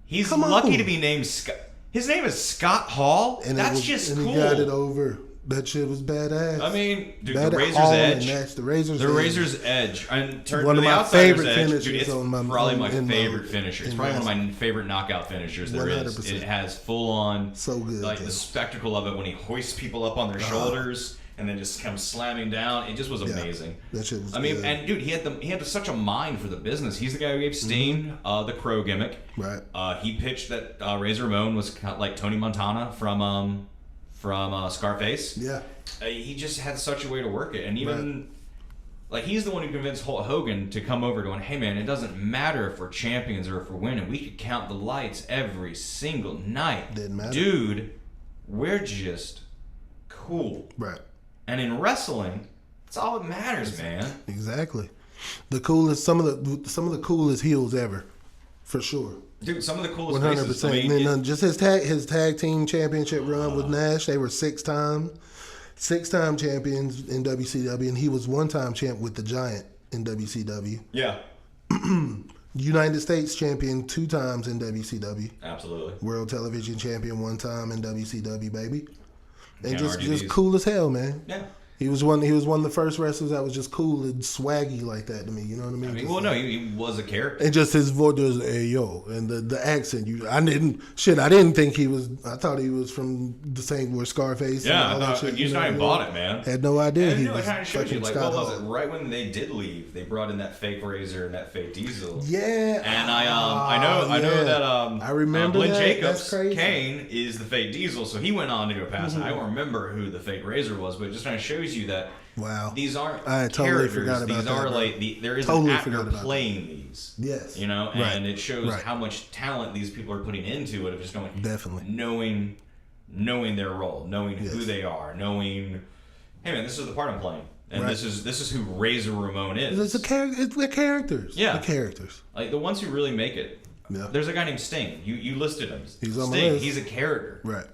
He's lucky to be named Scott. His name is Scott Hall. And that's just cool. And he got it over. That shit was badass. I mean, dude, the Razor's Edge. The Razor's Edge. And turn one to of the my Outsider's favorite Edge. finishers. Dude, it's probably my favorite finisher. It's probably one of my favorite knockout finishers there 100%. is. It has full on, so good, like the spectacle of it when he hoists people up on their shoulders and then just comes slamming down. It just was amazing. That shit was good. And dude, he had such a mind for the business. He's the guy who gave Sting the Crow gimmick. Right. He pitched that Razor Ramon was kind of like Tony Montana from Scarface. Yeah. He just had such a way to work it, and even like he's the one who convinced Hulk Hogan to come over, going, "Hey man, it doesn't matter if we're champions or if we're winning. We could count the lights every single night. Didn't matter, dude. We're just cool." Right. And in wrestling, that's all that matters, man. Exactly. The coolest, some of the coolest heels ever, for sure. Dude, some of the coolest 100%. I mean, and then just his tag team championship run with Nash, they were 6-time champions in WCW, and he was 1-time champ with the Giant in WCW. Yeah. United States champion 2 times in WCW. Absolutely. World television champion 1 time in WCW, baby. And just cool as hell, man. Yeah. He was one of the first wrestlers that was just cool and swaggy like that to me. You know what I mean? He was a character. And just his voice was, "Hey yo," and the accent. I didn't think he was. I thought he was from the same where Scarface. Yeah, and all that shit, you just not even bought it, man. Had no idea. And he it kind of showed you, like, Scott what was Hall. it? Right when they did leave, they brought in that fake Razor and that fake Diesel. Yeah. And I know that I remember Blake that. Jacobs, That's crazy. Kane is the fake Diesel, so he went on to go past. I don't remember who the fake Razor was, but it just kind of shows you that. Wow. These aren't I totally characters. forgot about these that. Are like there is Totally an actor forgot about playing these. Yes. You know, Right. and it shows Right. how much talent these people are putting into it. Of just Definitely. knowing their role, knowing who they are, knowing, hey man, this is the part I'm playing, and this is who Razor Ramon is. It's the characters. Yeah. The characters. Like the ones who really make it. Yeah. There's a guy named Sting. You listed him. He's on my Sting. list. He's a character. Right.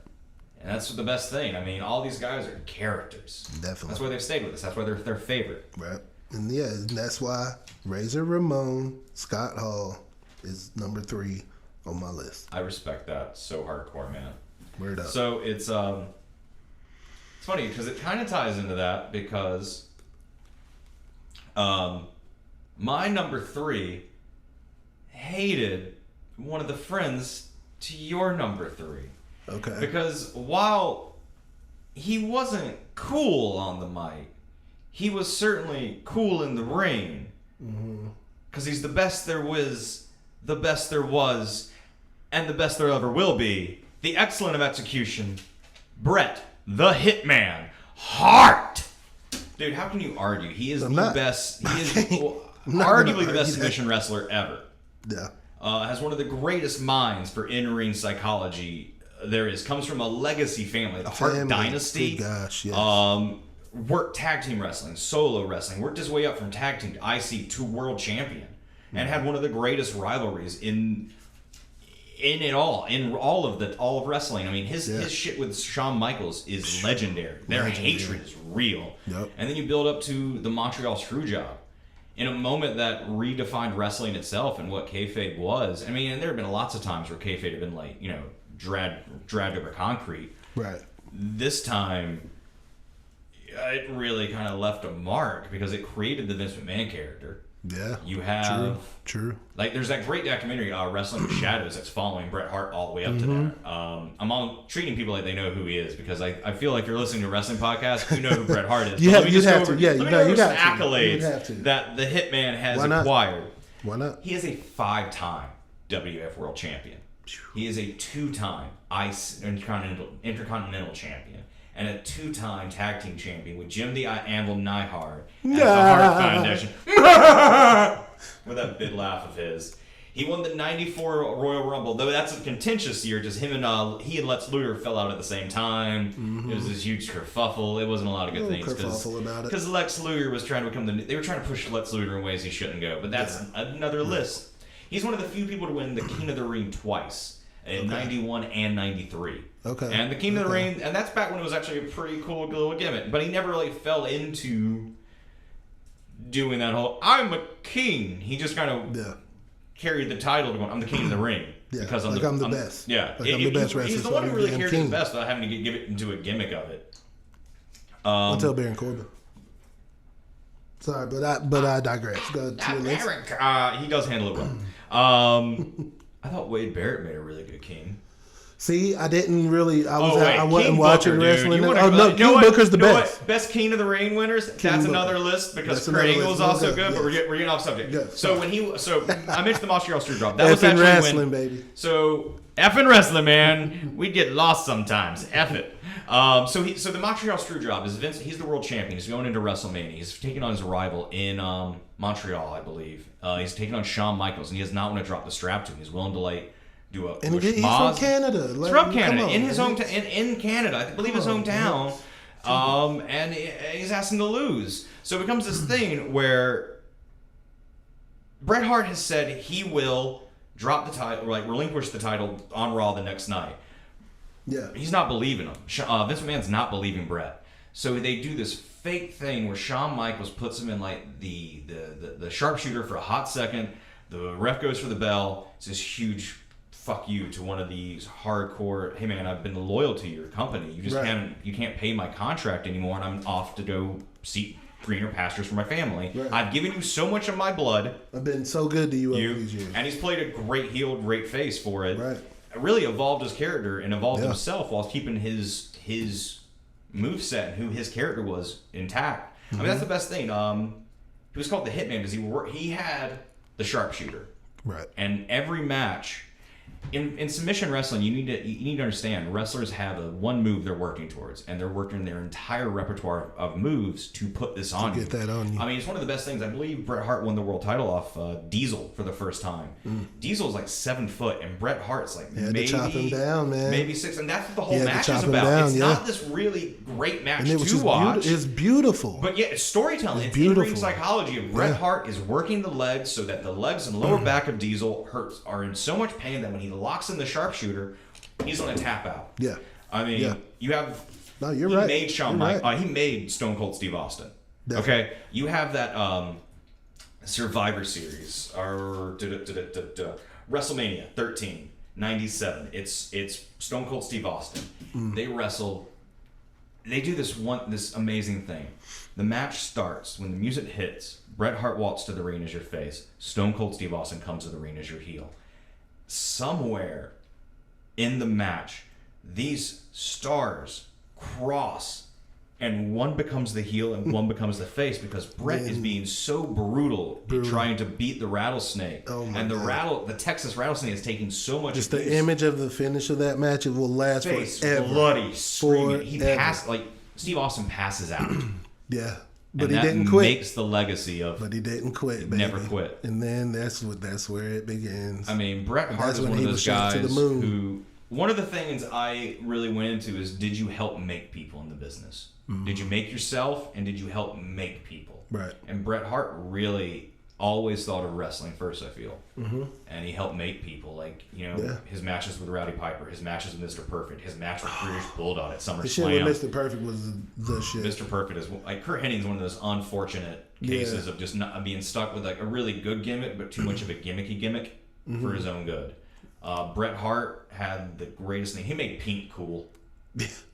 And that's the best thing. I mean, all these guys are characters. Definitely. That's why they've stayed with us. That's why they're their favorite. Right. And that's why Razor Ramon, Scott Hall is number 3 on my list. I respect that so hardcore, man. Word up. So it's funny because it kind of ties into that because my number 3 hated one of the friends to your number 3. Okay. Because while he wasn't cool on the mic, he was certainly cool in the ring. Because he's the best there was, the best there was, and the best there ever will be. The excellent of execution, Bret the Hitman Hart. Dude, how can you argue? He is best. He is arguably the best submission wrestler ever. Yeah. Has one of the greatest minds for in-ring psychology there is. Comes from a legacy family, the Hart Dynasty. Gosh, yes. Worked tag team wrestling, solo wrestling. Worked his way up from tag team to IC to world champion. and had one of the greatest rivalries in all of wrestling. I mean, his shit with Shawn Michaels is legendary. Their hatred is real. Yep. And then you build up to the Montreal Screwjob in a moment that redefined wrestling itself and what kayfabe was. I mean, and there have been lots of times where kayfabe had been like, you know, dragged over concrete. Right. This time, it really kind of left a mark because it created the Vince McMahon character. Yeah. You have true. Like there's that great documentary, Wrestling with Shadows, that's following Bret Hart all the way up to that. I'm all treating people like they know who he is because I feel like you're listening to a wrestling podcast, you know who Bret Hart is. You have to. Yeah, you got some accolades that the Hitman has acquired. Why not? He is a 5-time WWF World Champion. He is a 2-time Intercontinental Champion. And a 2-time tag team champion with Jim the Anvil Neihard at the Hart Foundation. With that big laugh of his. He won the 94 Royal Rumble, though that's a contentious year. Just he and Lex Luger fell out at the same time. It was this huge kerfuffle. It wasn't a lot of good things. Because Lex Luger was trying to they were trying to push Lex Luger in ways he shouldn't go. But that's another list. He's one of the few people to win the King of the Ring twice. In 91 and 93. Okay. And the King of the Ring, and that's back when it was actually a pretty cool little gimmick. But he never really fell into doing that whole, I'm a king. He just kind of carried the title to go, I'm the King of the Ring. Yeah, because I'm the best. Yeah. Like I'm the best wrestler. He's the one who really carried it the best without having to give it into a gimmick of it. I'll tell Baron Corbin. Sorry, but I digress. Go to your list. He does handle it well. I thought Wade Barrett made a really good king. See, I didn't really. I wasn't King watching Booker, wrestling. No, King Booker's the best. Best King of the Ring winners. That's another list because Kurt Angle is also good. But we're getting off subject. Yeah, so I mentioned the Montreal Screwjob. That was actually wrestling, baby. So effing wrestling, man. We get lost sometimes. Eff it. So the Montreal Screwjob is Vince. He's the world champion. He's going into WrestleMania. He's taking on his rival in Montreal, I believe. He's taking on Shawn Michaels, and he does not want to drop the strap to him. He's willing to do a. And he's from Canada. He's from Canada, in his hometown, in Canada, I believe his hometown. And he's asking to lose. So it becomes this thing where Bret Hart has said he will drop the title, relinquish the title on Raw the next night. Yeah. He's not believing him. Vince McMahon's not believing Bret. So they do this fake thing where Shawn Michaels puts him in the sharpshooter for a hot second. The ref goes for the bell. It's this huge fuck you to one of these hardcore, hey man, I've been loyal to your company. You just can't pay my contract anymore, and I'm off to go seek greener pastures for my family. Right. I've given you so much of my blood. I've been so good to you over these years. And he's played a great heel, great face for it. Right. Really evolved his character and evolved himself while keeping his moveset and who his character was intact. I mean, that's the best thing. He was called the Hitman because he had the sharpshooter. Right. And every match in submission wrestling, you need to understand wrestlers have one move they're working towards, and they're working their entire repertoire of moves to put this on you. Get that on you. I mean, it's one of the best things. I believe Bret Hart won the world title off Diesel for the first time. Diesel's like 7 foot, and Bret Hart's like maybe chop him down, man. Maybe 6, and that's what the whole match is about. It's not this really great match to watch. It's beautiful, but yeah, it's storytelling. It's in-ring psychology. Of Bret Hart is working the legs so that the legs and lower back of Diesel are in so much pain that when he locks in the sharpshooter, he's going to tap out. Yeah. I mean, you have. No, you're right. Made he made Stone Cold Steve Austin. Definitely. Okay. You have that Survivor Series or WrestleMania 13, 97. It's Stone Cold Steve Austin. They wrestle. They do this amazing thing. The match starts when the music hits. Bret Hart walks to the ring as your face. Stone Cold Steve Austin comes to the ring as your heel. Somewhere in the match, these stars cross, and one becomes the heel and one becomes the face because Bret is being so brutal trying to beat the rattlesnake. And the Texas rattlesnake is taking so much. Just the image of the finish of that match, it will last forever. Bloody, screaming. He passed Steve Austin passes out. Yeah. But he didn't quit. Makes the legacy of. But he didn't quit. Baby. Never quit. And then that's where it begins. I mean, Bret Hart is one of those guys who. One of the things I really went into is, did you help make people in the business? Did you make yourself, and did you help make people? Right. And Bret Hart really always thought of wrestling first, I feel. And he helped make people, like, his matches with Rowdy Piper, his matches with Mr. Perfect, his match with British Bulldog at SummerSlam. The shit with Mr. Perfect was the shit. Mr. Perfect is, like, Kurt Henning's one of those unfortunate cases of just not being stuck with, like, a really good gimmick, but too much of a gimmicky gimmick for his own good. Bret Hart had the greatest thing. He made pink cool.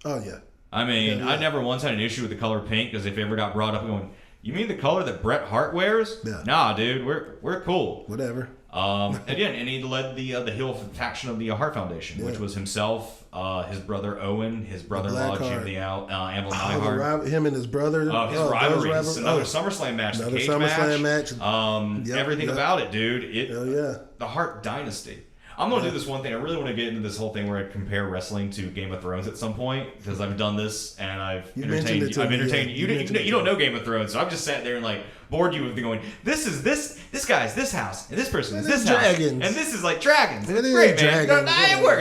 Oh, yeah. I mean, I never once had an issue with the color pink, because if it ever got brought up, going, you mean the color that Bret Hart wears? Yeah. Nah, dude, we're cool. Whatever. Again, and he led the heel faction of the Hart Foundation, which was himself, his brother Owen, his brother-in-law Jim the Anvil Neidhart. Him and his brother. His rivalry. Another SummerSlam match. Another SummerSlam match. Everything about it, dude. Hell yeah. The Hart Dynasty. I'm going to do this one thing. I really want to get into this whole thing where I compare wrestling to Game of Thrones at some point, because I've done this and I've entertained you. You don't know Game of Thrones, so I've just sat there and like bored you with going, this guy's this house, and this person is this house, and this is like dragons. It's great, man.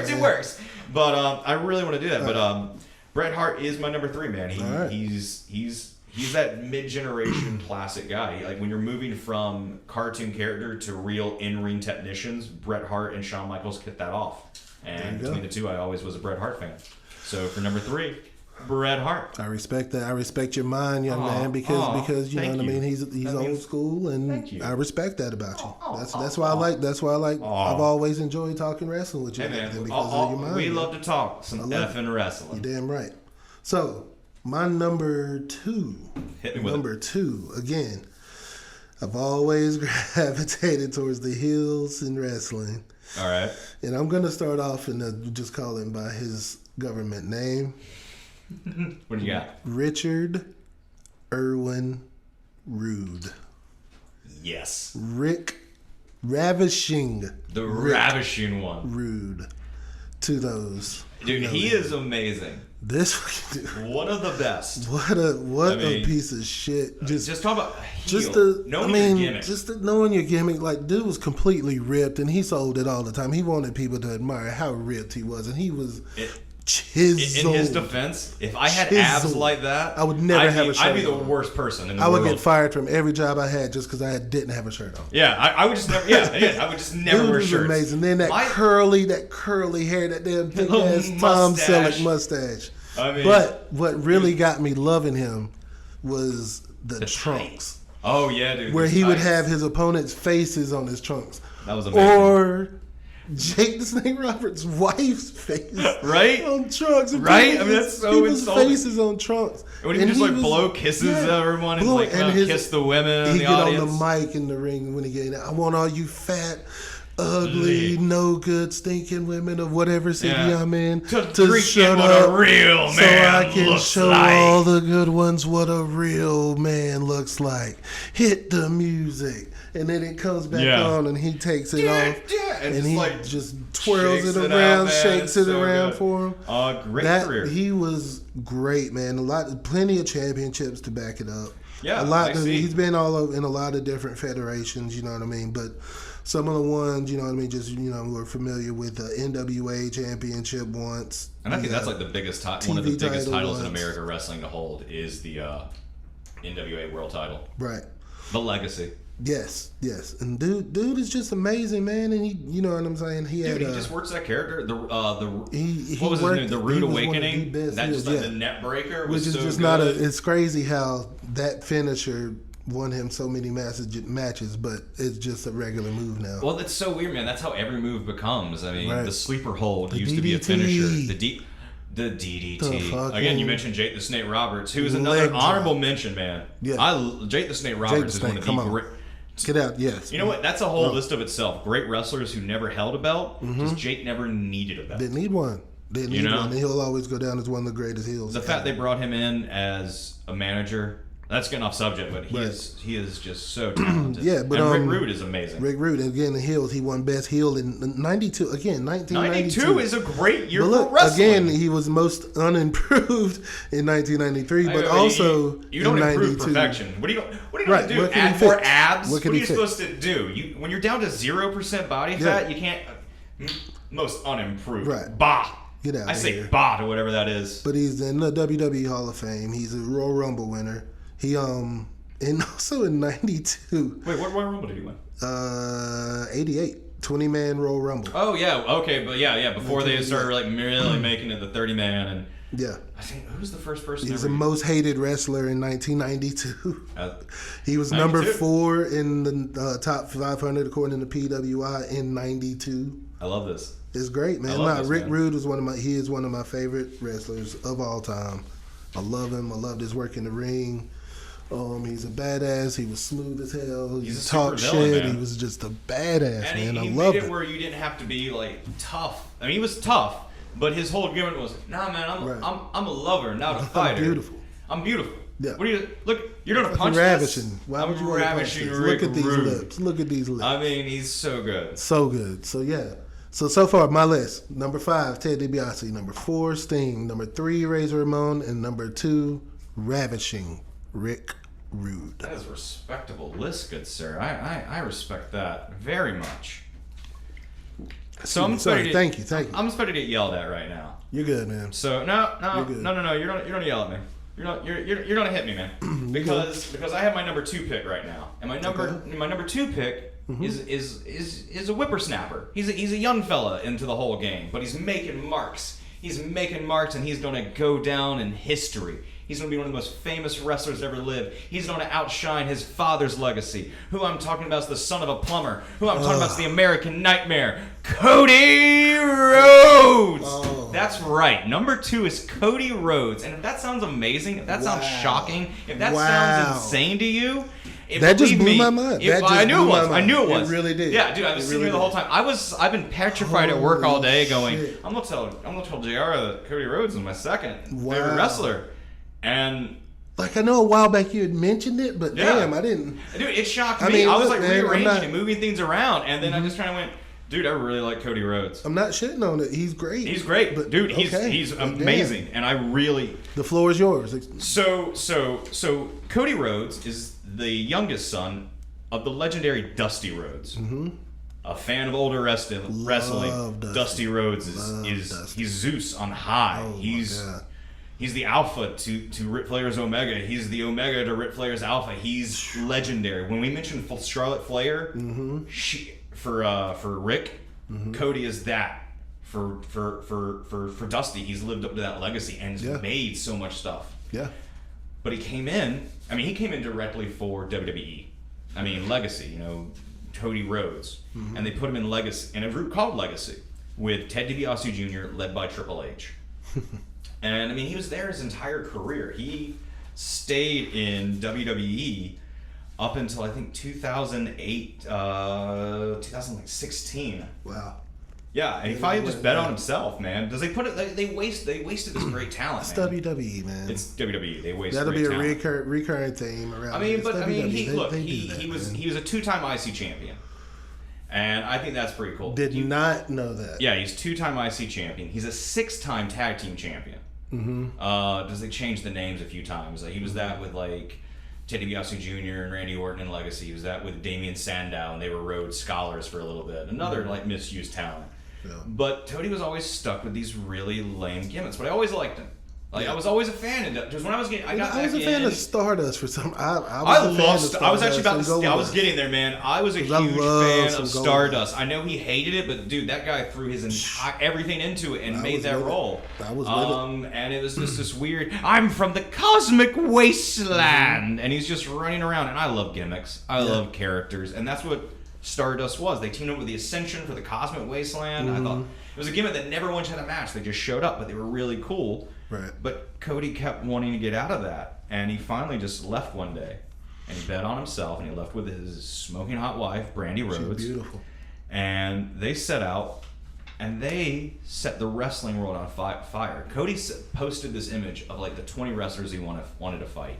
It works. But I really want to do that. But Bret Hart is my number 3, man. He's that mid-generation classic guy. Like, when you're moving from cartoon character to real in-ring technicians, Bret Hart and Shawn Michaels hit that off. And between the two, I always was a Bret Hart fan. So for number 3, Bret Hart. I respect that. I respect your mind, young man, because you know what I mean. He's old school, and I respect that about you. That's why I like. I've always enjoyed talking wrestling with you. Hey, man, because of your mind. We love to talk some effing wrestling. You're damn right. So. My number 2. Hit me with number 2, again, I've always gravitated towards the heels in wrestling. All right. And I'm going to start off and just call him by his government name. What do you got? Richard Irwin Rude. Yes. Ravishing one. Rude. To those. Dude, he is amazing. This one of the best. What a piece of shit. Just talk about heel. Knowing your gimmick. Knowing your gimmick. Like, dude was completely ripped, and he sold it all the time. He wanted people to admire how ripped he was, and he was chiseled. In his defense, if I had abs like that, I would never have a shirt on. I'd be the worst person in the world. I would get fired from every job I had just because I didn't have a shirt on. Yeah, I would just never. Yeah, I would just never wear shirts. Dude was amazing. Then that curly hair, that damn big ass Tom Selleck mustache. I mean, but what really got me loving him was the trunks. Oh yeah, dude. Where he would have his opponent's faces on his trunks. That was amazing. Or Jake the Snake Roberts' wife's face, right, on trunks, right? I mean, that's so people's insulting. Faces on trunks. And when he would just blow kisses at everyone and kiss the women in the audience. He get on the mic in the ring when he get. I want all you fat, ugly, no good, stinking women of whatever city I'm in to shut up, what a real man so I can looks show like. all the good ones what a real man looks like. Hit the music. And then it comes back on, and he takes it off, and he just twirls it around, shakes it around for him. Great career. He was great, man. Plenty of championships to back it up. Yeah, He's been all over in a lot of different federations. You know what I mean? But some of the ones, you know what I mean, just we're familiar with the NWA championship once. And I think that's like the biggest one of the biggest titles in American wrestling to hold is the NWA World Title. Right. The legacy. Yes, and dude is just amazing, man. And he, you know what I'm saying. He just works that character. What was his name? The Rude Awakening. That just like the net breaker, which is just not It's crazy how that finisher won him so many matches, but it's just a regular move now. Well, that's so weird, man. That's how every move becomes. I mean, the sleeper hold used DDT. To be a finisher. The DDT. Again, you mentioned Jake the Snake Roberts, who is another honorable mention, man. Yeah. Jake the Snake Roberts is one of the great. Get out, yes. You know what? That's a whole list of itself. Great wrestlers who never held a belt, because Jake never needed a belt. Didn't need one. And he'll always go down as one of the greatest heels. The fact they brought him in as a manager, that's getting off subject, but he is just so talented. Yeah, but Rick Rude is amazing. Rick Rude, again, the heels, he won Best Heel in 92. Again, 1992. 92 is a great year for wrestling. Again, he was most unimproved in 1993, but also you don't improve perfection. What are you going to do? Add more abs? What are you supposed to do? When you're down to 0% body fat, you can't. Most unimproved. Right. Bah. Get out. I say bah to whatever that is. But he's in the WWE Hall of Fame. He's a Royal Rumble winner. He And also in 92. Wait, what Royal Rumble did he win? 88. 20-man Royal Rumble. Oh, yeah. Okay, but yeah. Before they started like really making it the 30-man. And yeah. I think, who was the first person? He was the most hated wrestler in 1992. He was number 4 in the top 500 according to PWI in 92. I love this. It's great, man. Rick Rude is one of my favorite wrestlers of all time. I love him. I loved his work in the ring. He's a badass. He was smooth as hell. He talked shit. Man. He was just a badass, and man. He I loved it where you didn't have to be like tough. I mean, he was tough, but his whole gimmick was, nah, man, I'm a lover, not a fighter. I'm beautiful. Yeah. What do you look? You're gonna punch ravishing. This? Why would you want to punch this? Look at these Rude. lips. Look at these lips. I mean, he's so good. So good. So yeah. So far, my list. Number 5, Ted DiBiase. Number 4, Sting. Number 3, Razor Ramon. And number 2, ravishing Rick Rude. That is a respectable list, good sir. I respect that very much. So I'm sorry. Thank you. I'm supposed to get yelled at right now. You're good, man. So no. You're not yell at me. You're gonna hit me, man. Because I have my number 2 pick right now, and my number 2 pick is a whippersnapper. He's a young fella into the whole game, but he's making marks. He's making marks, and he's gonna go down in history. He's going to be one of the most famous wrestlers to ever live. He's going to outshine his father's legacy. Who I'm talking about is the son of a plumber. Who I'm talking about is the American Nightmare, Cody Rhodes. Oh. That's right. Number 2 is Cody Rhodes. And if that sounds amazing, if that sounds shocking, if that sounds insane to you, that just blew my mind. I knew it was. It really did. Yeah, dude, I was sitting here the whole time. I've been petrified at work all day, going, I'm gonna tell JR that Cody Rhodes is my second favorite wrestler. And like, I know a while back you had mentioned it, but damn, I didn't. Dude, it shocked me. I was like rearranging and moving things around, and then I just kind of went, dude, I really like Cody Rhodes. I'm not shitting on it. He's great. He's great, but dude, he's amazing, and I really. The floor is yours. So Cody Rhodes is the youngest son of the legendary Dusty Rhodes. Mm-hmm. A fan of older wrestling. Dusty Rhodes he's Zeus on high. Oh, He's the alpha to Ric Flair's Omega. He's the Omega to Ric Flair's alpha. He's legendary. When we mentioned Charlotte Flair, for Rick, Cody is that. For Dusty, he's lived up to that legacy and has made so much stuff. Yeah. But he came in directly for WWE. I mean, Legacy, Cody Rhodes. Mm-hmm. And they put him in a group called Legacy with Ted DiBiase Jr., led by Triple H. And I mean, he was there his entire career. He stayed in WWE up until I think 2008, 2016. Wow. Yeah, and he finally just bet on himself, man. Does they put it? They wasted this great talent. It's WWE, man. It's WWE. They wasted. That'll be a talent. recurring theme around. I mean, he was a 2-time IC champion. And I think that's pretty cool. Did not know that. Yeah, he's 2-time IC champion. He's a 6-time tag team champion. Mm-hmm. Does they change the names a few times? He was that with Ted DiBiase Jr. and Randy Orton in Legacy. He was that with Damian Sandow, and they were Rhodes Scholars for a little bit. Another misused talent. Yeah. But Cody was always stuck with these really lame gimmicks. But I always liked him. I was always a fan of it. Because when I was getting, I was a fan of Stardust for some. I was getting there, man. I was a huge fan of Stardust. I know he hated it, but dude, that guy threw his entire everything into it and made that role. I was with it. And it was just this weird. I'm from the cosmic wasteland, and he's just running around. And I love gimmicks. I love characters, and that's what Stardust was. They teamed up with the Ascension for the cosmic wasteland. I thought it was a gimmick that never once had a match. They just showed up, but they were really cool. Right. But Cody kept wanting to get out of that, and he finally just left one day, and he bet on himself, and he left with his smoking hot wife, Brandy Rhodes. She's beautiful. And they set out, and they set the wrestling world on fire. Cody posted this image of the 20 wrestlers he wanted to fight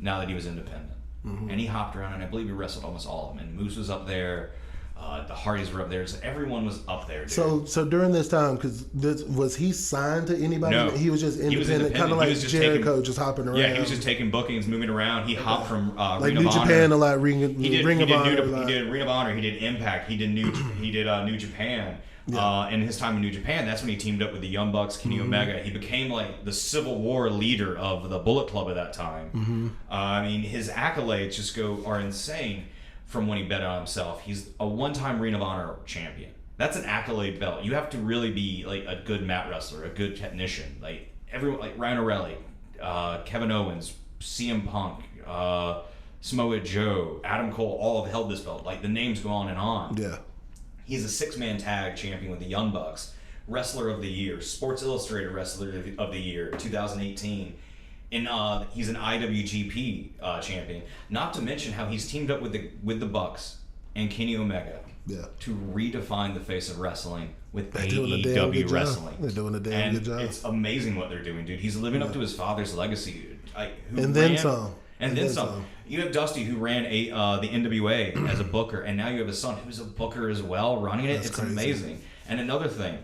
now that he was independent. Mm-hmm. And he hopped around, and I believe he wrestled almost all of them. And Moose was up there. The Hardys were up there. So everyone was up there, dude. So during this time, was he signed to anybody? No. He was just independent, kind of like Jericho, just hopping around. Yeah, he was just taking bookings, moving around. He hopped from Ring of New Honor. Japan a lot, Ring of Honor. He did Ring of Honor. He did Impact. He did New Japan. In his time in New Japan, that's when he teamed up with the Young Bucks, Kenny Omega. He became like the Civil War leader of the Bullet Club at that time. I mean, his accolades just are insane from when he bet on himself. He's a one-time Ring of Honor champion. That's an accolade belt. You have to really be like a good mat wrestler, a good technician. Like everyone, like Ryan O'Reilly, Kevin Owens, CM Punk, Samoa Joe, Adam Cole, all have held this belt. Like the names go on and on. Yeah. He's a 6-man tag champion with the Young Bucks, Wrestler of the Year, Sports Illustrated Wrestler of the Year, 2018. And he's an IWGP champion. Not to mention how he's teamed up with the Bucks and Kenny Omega to redefine the face of wrestling with AEW wrestling. They're doing a damn good job. It's amazing what they're doing, dude. He's living up to his father's legacy. Then some. And then some. You have Dusty, who ran the NWA as a booker, and now you have a son who's a booker as well, running it. It's crazy. Amazing. And another thing,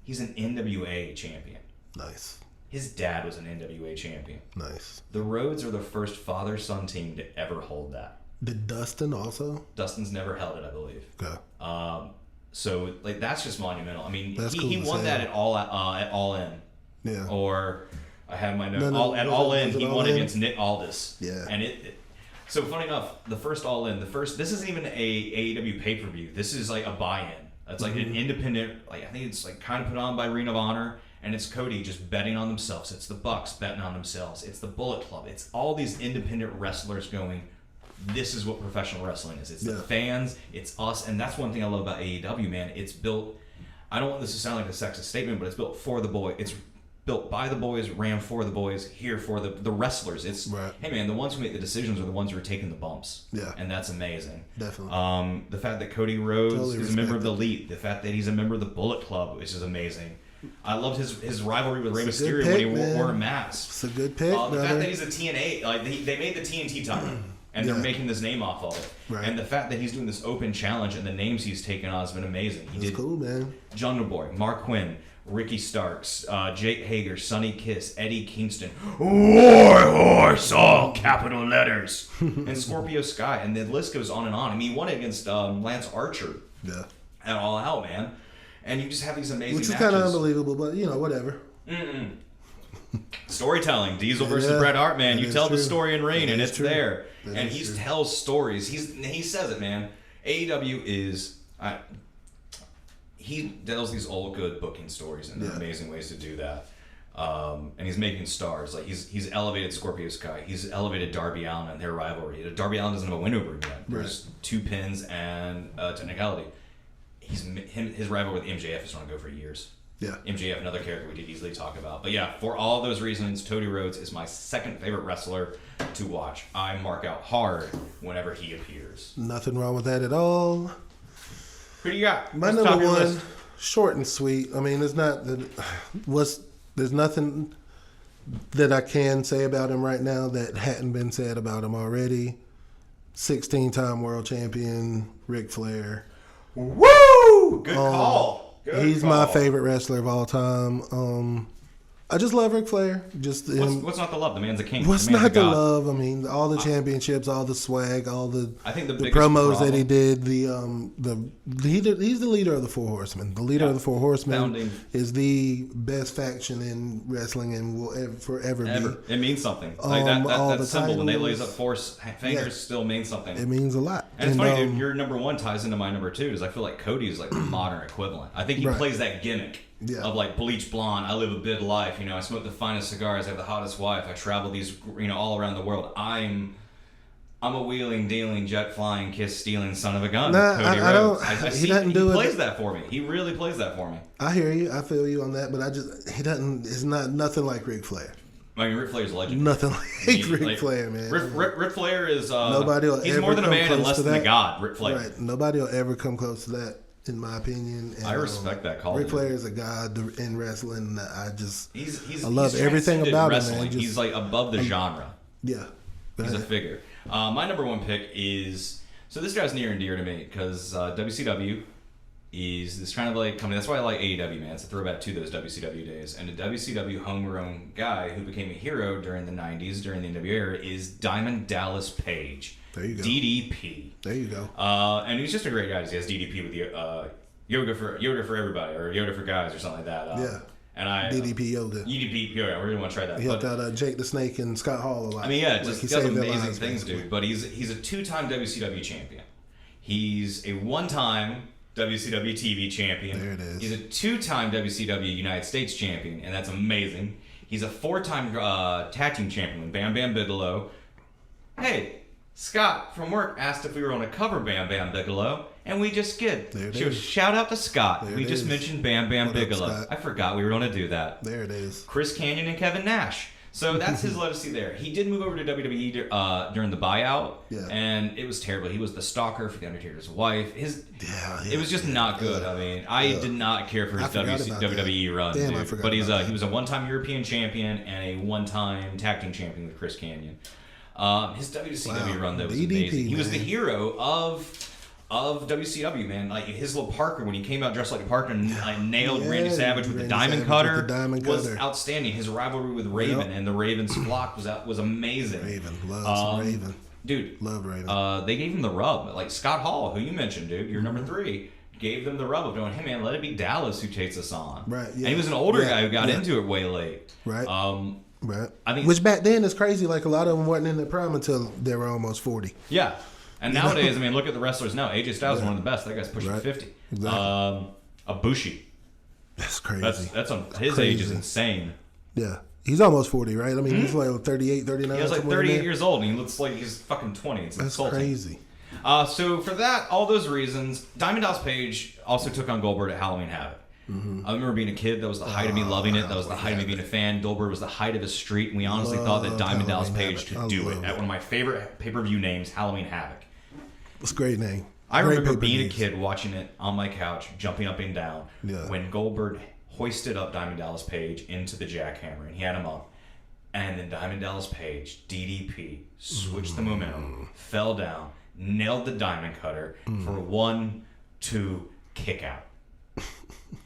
he's an NWA champion. Nice. His dad was an NWA champion. Nice. The Rhodes are the first father-son team to ever hold that. Did Dustin also? Dustin's never held it, I believe. Okay. So like that's just monumental. I mean, he cool won that at All In. Yeah. Or I have my note. No, All In, he won In? against Nick Aldis. Yeah. And so funny enough, the first All In, this isn't even a AEW pay-per-view. This is like a buy-in. It's like an independent, like I think it's like kind of put on by Ring of Honor, and it's Cody just betting on themselves. It's the Bucks betting on themselves. It's the Bullet Club. It's all these independent wrestlers going, this is what professional wrestling is. It's the fans, it's us, and that's one thing I love about AEW, man. It's built, I don't want this to sound like a sexist statement, but it's built for the boy. It's built by the boys, ran for the boys, here for the wrestlers. It's hey man, the ones who make the decisions are the ones who are taking the bumps. Yeah. And that's amazing. Definitely. The fact that Cody Rhodes is a member of the Elite, the fact that he's a member of the Bullet Club, which is amazing. I loved his rivalry with Rey Mysterio when he wore a mask. It's a good pick. The fact that he's a TNA, like they made the TNT title, and they're making this name off of it. Right. And the fact that he's doing this open challenge and the names he's taken on has been amazing. He did cool, man. Jungle Boy, Mark Quinn, Ricky Starks, Jake Hager, Sonny Kiss, Eddie Kingston, Warhorse, all capital letters, and Scorpio Sky, and the list goes on and on. I mean, he won against Lance Archer at All Out, man. And you just have these amazing matches. Which is kind of unbelievable, but, whatever. Storytelling. Diesel versus Bret Hart, man. You tell the story in Ring, and it's there. And he tells stories. He says it, man. AEW is... he tells these old good booking stories, and there are amazing ways to do that. And he's making stars. Like he's elevated Scorpio Sky. He's elevated Darby Allin and their rivalry. Darby Allin doesn't have a win over him yet. There's 2 pins and technicality. His rivalry with MJF is going to go for years. Yeah. MJF, another character we could easily talk about. But yeah, for all those reasons, Cody Rhodes is my second favorite wrestler to watch. I mark out hard whenever he appears. Nothing wrong with that at all. Who do you got? My number one, short and sweet. I mean, there's nothing that I can say about him right now that hadn't been said about him already. 16-time world champion, Ric Flair. Woo! Good call. He's my favorite wrestler of all time. I just love Ric Flair. What's not to love? The man's a king. What's not to love? I mean, all the championships, all the swag, all the promos that he did. He's the leader of the Four Horsemen. The leader of the Four Horsemen is the best faction in wrestling and will forever be. It means something. Like that symbol when they lays up 4 fingers still means something. It means a lot. And it's funny, dude, your number one ties into my number 2 because I feel like Cody is like the modern equivalent. I think he plays that gimmick. Of like bleach blonde, I live a big life. I smoke the finest cigars. I have the hottest wife. I travel these, all around the world. I'm a wheeling, dealing, jet flying, kiss stealing son of a gun. Cody Rhodes. He plays that for me. He really plays that for me. I hear you. I feel you on that. But he doesn't. It's not nothing like Ric Flair. I mean, Ric Flair's a legend. Nothing like Ric Flair, man. Ric Flair is. He's more than a man and less than a god. Ric Flair. Right. Nobody will ever come close to that. In my opinion, and, I respect that call. Ric Flair is a god in wrestling. I love everything about him. Man. He's like above the genre. Yeah, he's a figure. My number one pick is this guy's near and dear to me because WCW is this kind of like company. That's why I like AEW, man. It's a throwback to those WCW days. And a WCW homegrown guy who became a hero during the '90s, during the NWA era, is Diamond Dallas Page. There you go. DDP. There you go. And he's just a great guy. He has DDP with the Yoga for everybody, or yoga for guys, or something like that. Yeah. And DDP Yoga. DDP Yoga. I really want to try that. He helped out Jake the Snake and Scott Hall a lot. I mean, yeah, just he does saved their amazing lives, things, basically. dude. But he's a 2-time WCW champion. He's a 1-time WCW TV champion. There it is. He's a 2-time WCW United States champion, and that's amazing. He's a 4-time tag team champion with Bam Bam Bigelow. Hey, Scott from work asked if we were going to cover Bam Bam Bigelow, and we just did. Shout out to Scott. We just mentioned Bam Bam Bigelow. I forgot we were going to do that. There it is. Chris Kanyon and Kevin Nash. So that's his legacy there. He did move over to WWE during the buyout, and it was terrible. He was the stalker for The Undertaker's wife. It was just not good. I mean, I did not care for his WWE run, dude. But he was a 1-time European champion and a 1-time tag team champion with Chris Kanyon. His WCW run, though, was amazing. He was the hero of WCW, man. Like his little Parker, when he came out dressed like a Parker and nailed Randy Savage with the diamond cutter, was outstanding. His rivalry with Raven and the Raven's flock was amazing. Raven, love Raven. Dude, love Raven. They gave him the rub. Like Scott Hall, who you mentioned, dude, you're number 3, gave them the rub of going, hey man, let it be Dallas who takes us on. Right. Yeah. And he was an older guy who got into it way late. Right. Right. I mean, which back then is crazy. Like a lot of them weren't in their prime until they were almost 40. Yeah. And nowadays, I mean, look at the wrestlers now. AJ Styles is one of the best. That guy's pushing 50. Exactly. Ibushi. That's crazy. That's on his age is insane. Yeah. He's almost 40, right? I mean, he's like 38, 39. He was like 38 years old, and he looks like he's fucking 20. It's insulting. Crazy. So for that, all those reasons, Diamond Dallas Page also took on Goldberg at Halloween Havoc. I remember being a kid. That was the height of me loving it. That was the height of me being a fan. Goldberg was the height of his streak, and we honestly thought that Diamond Dallas Page could do it at one of my favorite pay-per-view names, Halloween Havoc. It's a great name. I remember being a kid watching it on my couch, jumping up and down, when Goldberg hoisted up Diamond Dallas Page into the jackhammer, and he had him up. And then Diamond Dallas Page, DDP, switched the momentum, fell down, nailed the diamond cutter for a 1-2 kick out.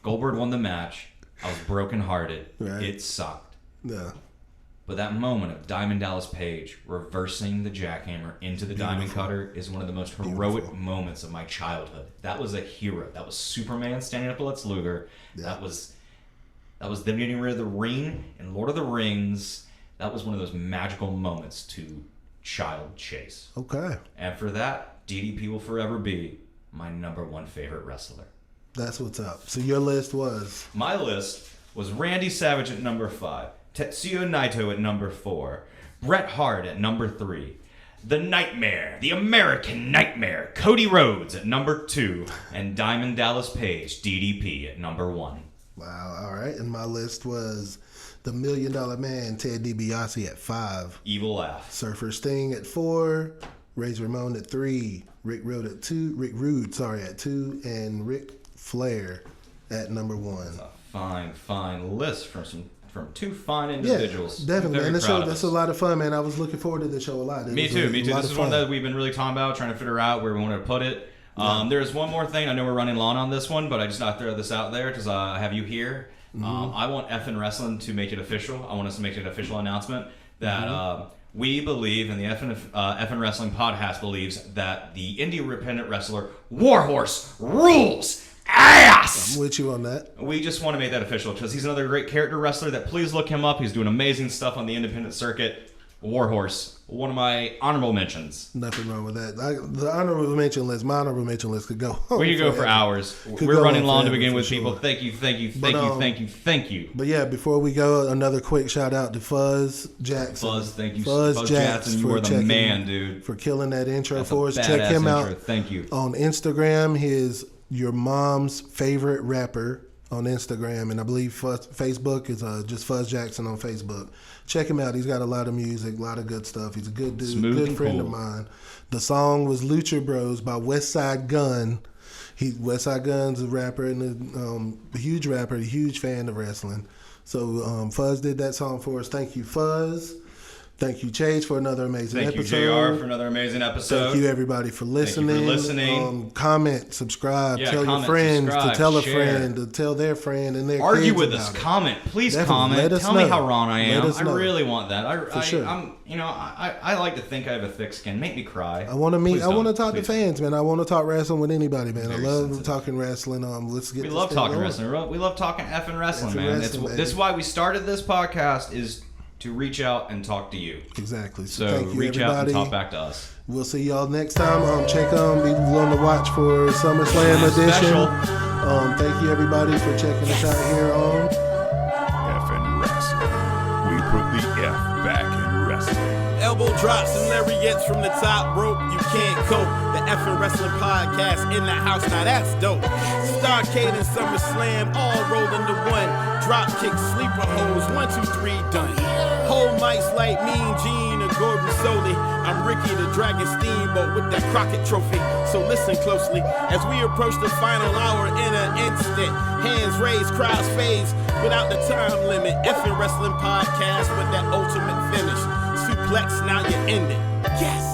Goldberg won the match. I was brokenhearted. Right. It sucked. Yeah. But that moment of Diamond Dallas Page reversing the jackhammer into the diamond cutter is one of the most heroic moments of my childhood. That was a hero. That was Superman standing up to Lex Luger. Yeah. That was them getting rid of the ring in Lord of the Rings. That was one of those magical moments to child chase. Okay. And for that, DDP will forever be my number 1 favorite wrestler. That's what's up. So your list was? My list was Randy Savage at number 5, Tetsuya Naito at number 4, Bret Hart at number 3, The Nightmare, the American Nightmare, Cody Rhodes at number 2, and Diamond Dallas Page, DDP, at number 1. Wow, all right. And my list was The $1 Million Man, Ted DiBiase at 5. Evil laugh. Surfer Sting at 4, Razor Ramon at 3, Rick Rude at 2, and Ric Flair at number 1. That's a fine list from 2 fine individuals. Yeah, definitely. And that's a lot of fun, man. I was looking forward to the show a lot. Me too. This is one that we've been really talking about, trying to figure out where we want to put it. There's one more thing. I know we're running long on this one, but I just thought I'd throw this out there because I have you here. I want FN Wrestling to make it official. I want us to make it an official announcement that we believe, and the FN Wrestling podcast believes, that the indie independent wrestler Warhorse rules ass. I'm with you on that. We just want to make that official because he's another great character wrestler that please look him up. He's doing amazing stuff on the independent circuit. Warhorse, one of my honorable mentions. Nothing wrong with that. My honorable mention list could go on. We could go for hours. We're running long to begin with, people. Thank you. But yeah, before we go, another quick shout out to Fuzz Jaxx. Fuzz, thank you. Fuzz Jaxx, you are the man, dude. For killing that intro for us. Check him out. Thank you. On Instagram, your mom's favorite rapper on Instagram, and I believe Facebook is just Fuzz Jackson on Facebook. Check him out. He's got a lot of music, a lot of good stuff. He's a good dude, good friend of mine. The song was Lucha Bros by West Side Gun. West Side Gun's a rapper and a huge rapper, a huge fan of wrestling. So Fuzz did that song for us. Thank you, Fuzz. Thank you, Chase, for another amazing episode. Thank you, JR, for another amazing episode. Thank you, everybody, for listening. Comment, subscribe, tell your friends to tell a friend, to tell their friend and their Argue kids with us. about it. Comment. Please Definitely. comment. Tell me how wrong I am. I really want that. I like to think I have a thick skin. Make me cry. I want to talk to fans, man. I want to talk wrestling with anybody, man. I love talking wrestling. We love talking wrestling. We love talking effing wrestling, man. This is why we started this podcast, is to reach out and talk to you. Exactly. So thank you, reach everybody. out and talk back to us. We'll see y'all next time. Be on the watch for SummerSlam edition. Thank you, everybody, for checking us out here on Effing Wrestling. We put the F back in wrestling. Elbow drops and lariats from the top rope. You can't cope. The effing wrestling podcast in the house. Now that's dope. Starcade and SummerSlam all rolled into one. Drop kick, sleeper holes. 1, 2, 3, done. Whole mics like Mean Gene or Gordon Soley. I'm Ricky the Dragon Steamboat with that Crockett trophy. So listen closely as we approach the final hour in an instant. Hands raised, crowds phase without the time limit. Effing wrestling podcast with that ultimate finish. Suplex, now you're ending. Yes!